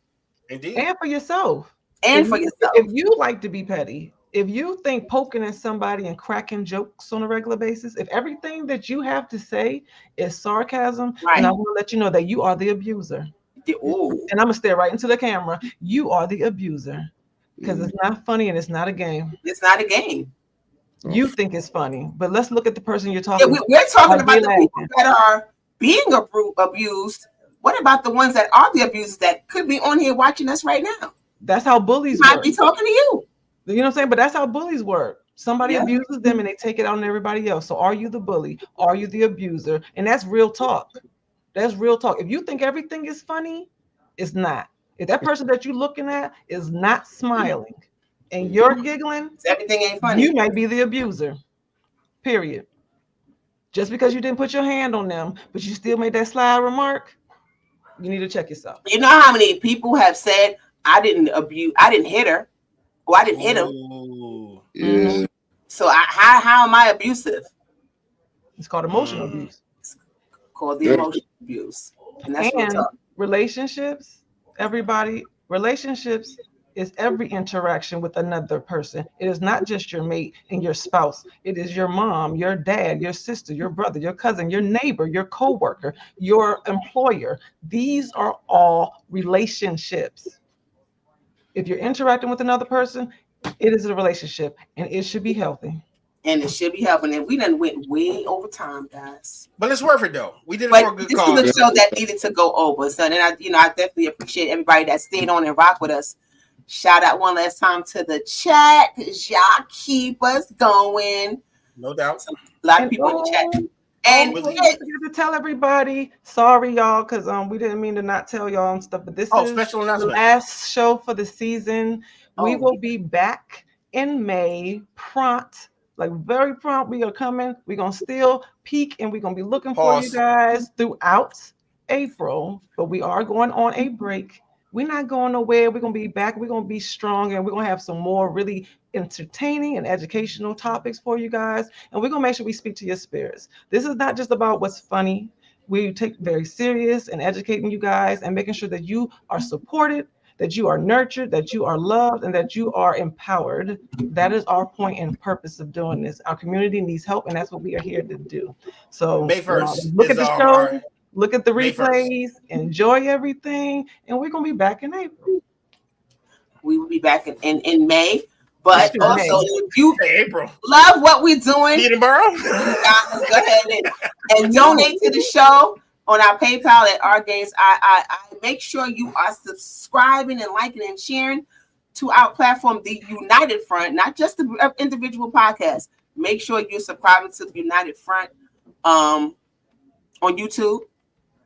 Indeed. And for yourself. Yourself. If you like to be petty, if you think poking at somebody and cracking jokes on a regular basis, if everything that you have to say is sarcasm, and I want to let you know that you are the abuser. Ooh. And I'm going to stare right into the camera. You are the abuser. Because it's not funny and it's not a game. It's not a game. You think it's funny, but let's look at the person you're talking about. We're talking about the people that are being abused. What about the ones that are the abusers that could be on here watching us right now? That's how bullies might work. be talking to you. You know what I'm saying? But that's how bullies work. Somebody abuses them and they take it out on everybody else. So are you the bully? Are you the abuser? And that's real talk. That's real talk. If you think everything is funny, it's not. If that person that you're looking at is not smiling and you're giggling, everything ain't funny. You might be the abuser. Period. Just because you didn't put your hand on them, but you still made that sly remark, you need to check yourself. You know how many people have said, I didn't hit her, or I didn't hit him. Yeah. So how am I abusive? It's called emotional abuse. It's called the emotional abuse. And that's what relationships, relationships is every interaction with another person. It is not just your mate and your spouse. It is your mom, your dad, your sister, your brother, your cousin, your neighbor, your coworker, your employer. These are all relationships. If you're interacting with another person, it is a relationship and it should be healthy. And it should be helping. And we done went way over time, guys. But it's worth it though. We did it for a good cause. This is a show that needed to go over. So then I definitely appreciate everybody that stayed on and rock with us. Shout out one last time to the chat, because y'all keep us going. No doubt. A lot of people in the chat. And we forget to tell everybody, sorry y'all, because we didn't mean to not tell y'all and stuff, but this is special the last show for the season. We will be back in May, prompt, like very prompt. We are coming. We're gonna still peak and we're gonna be looking for you guys throughout April, but we are going on a break. We're not going nowhere. We're going to be back. We're going to be strong, and we're going to have some more really entertaining and educational topics for you guys. And we're going to make sure we speak to your spirits. This is not just about what's funny. We take very serious and educating you guys and making sure that you are supported, that you are nurtured, that you are loved, and that you are empowered. That is our point and purpose of doing this. Our community needs help, and that's what we are here to do. So May 1st, look at the show. Look at the replays, enjoy everything, and we're going to be back in April. We will be back in May. But also, if you April love what we're doing, Peterborough, go ahead and donate to the show on our PayPal at Our Games. I make sure you are subscribing and liking and sharing to our platform, the United Front, not just the individual podcast. Make sure you're subscribing to the United Front on YouTube.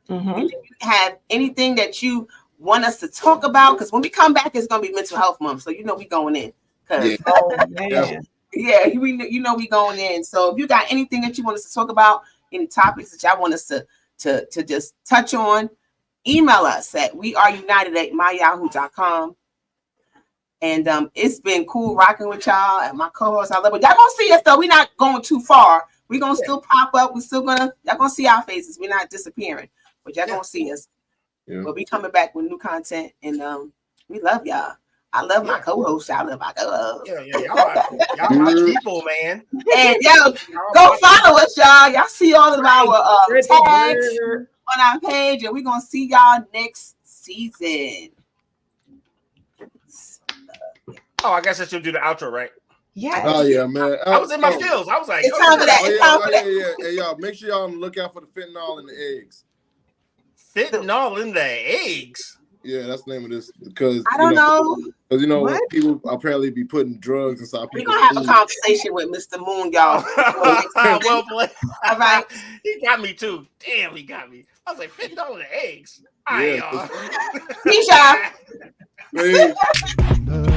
Mm-hmm. If you have anything that you want us to talk about, because when we come back, it's going to be Mental Health Month. So, we going in. We going in. So if you got anything that you want us to talk about, any topics that y'all want us to just touch on, email us at weareunited@myyahoo.com. And it's been cool rocking with y'all and my co-host. I love it. Y'all gonna see us though. We're not going too far. We're gonna still pop up. Y'all gonna see our faces. We're not disappearing, but y'all gonna see us. Yeah. We'll be coming back with new content, and we love y'all. I love my co-host. I love my co-host. Y'all my people, man. And go follow us, y'all. Y'all see all of our tags on our page, and we're gonna see y'all next season. Oh, I guess I should do the outro, right? Yeah. Oh yeah, man. I was in my feels. I was like, it's time for that. Hey, y'all, make sure y'all look out for the fentanyl in the eggs. Fentanyl in the eggs? Yeah, that's the name of this because I don't know. Because What? people apparently be putting drugs inside We're people's gonna have a food. conversation with Mr. Moon, y'all. Well played. All right. He got me too. Damn, he got me. I was like, $50 eggs. All right, Yeah. y'all. Peace, y'all. Hey.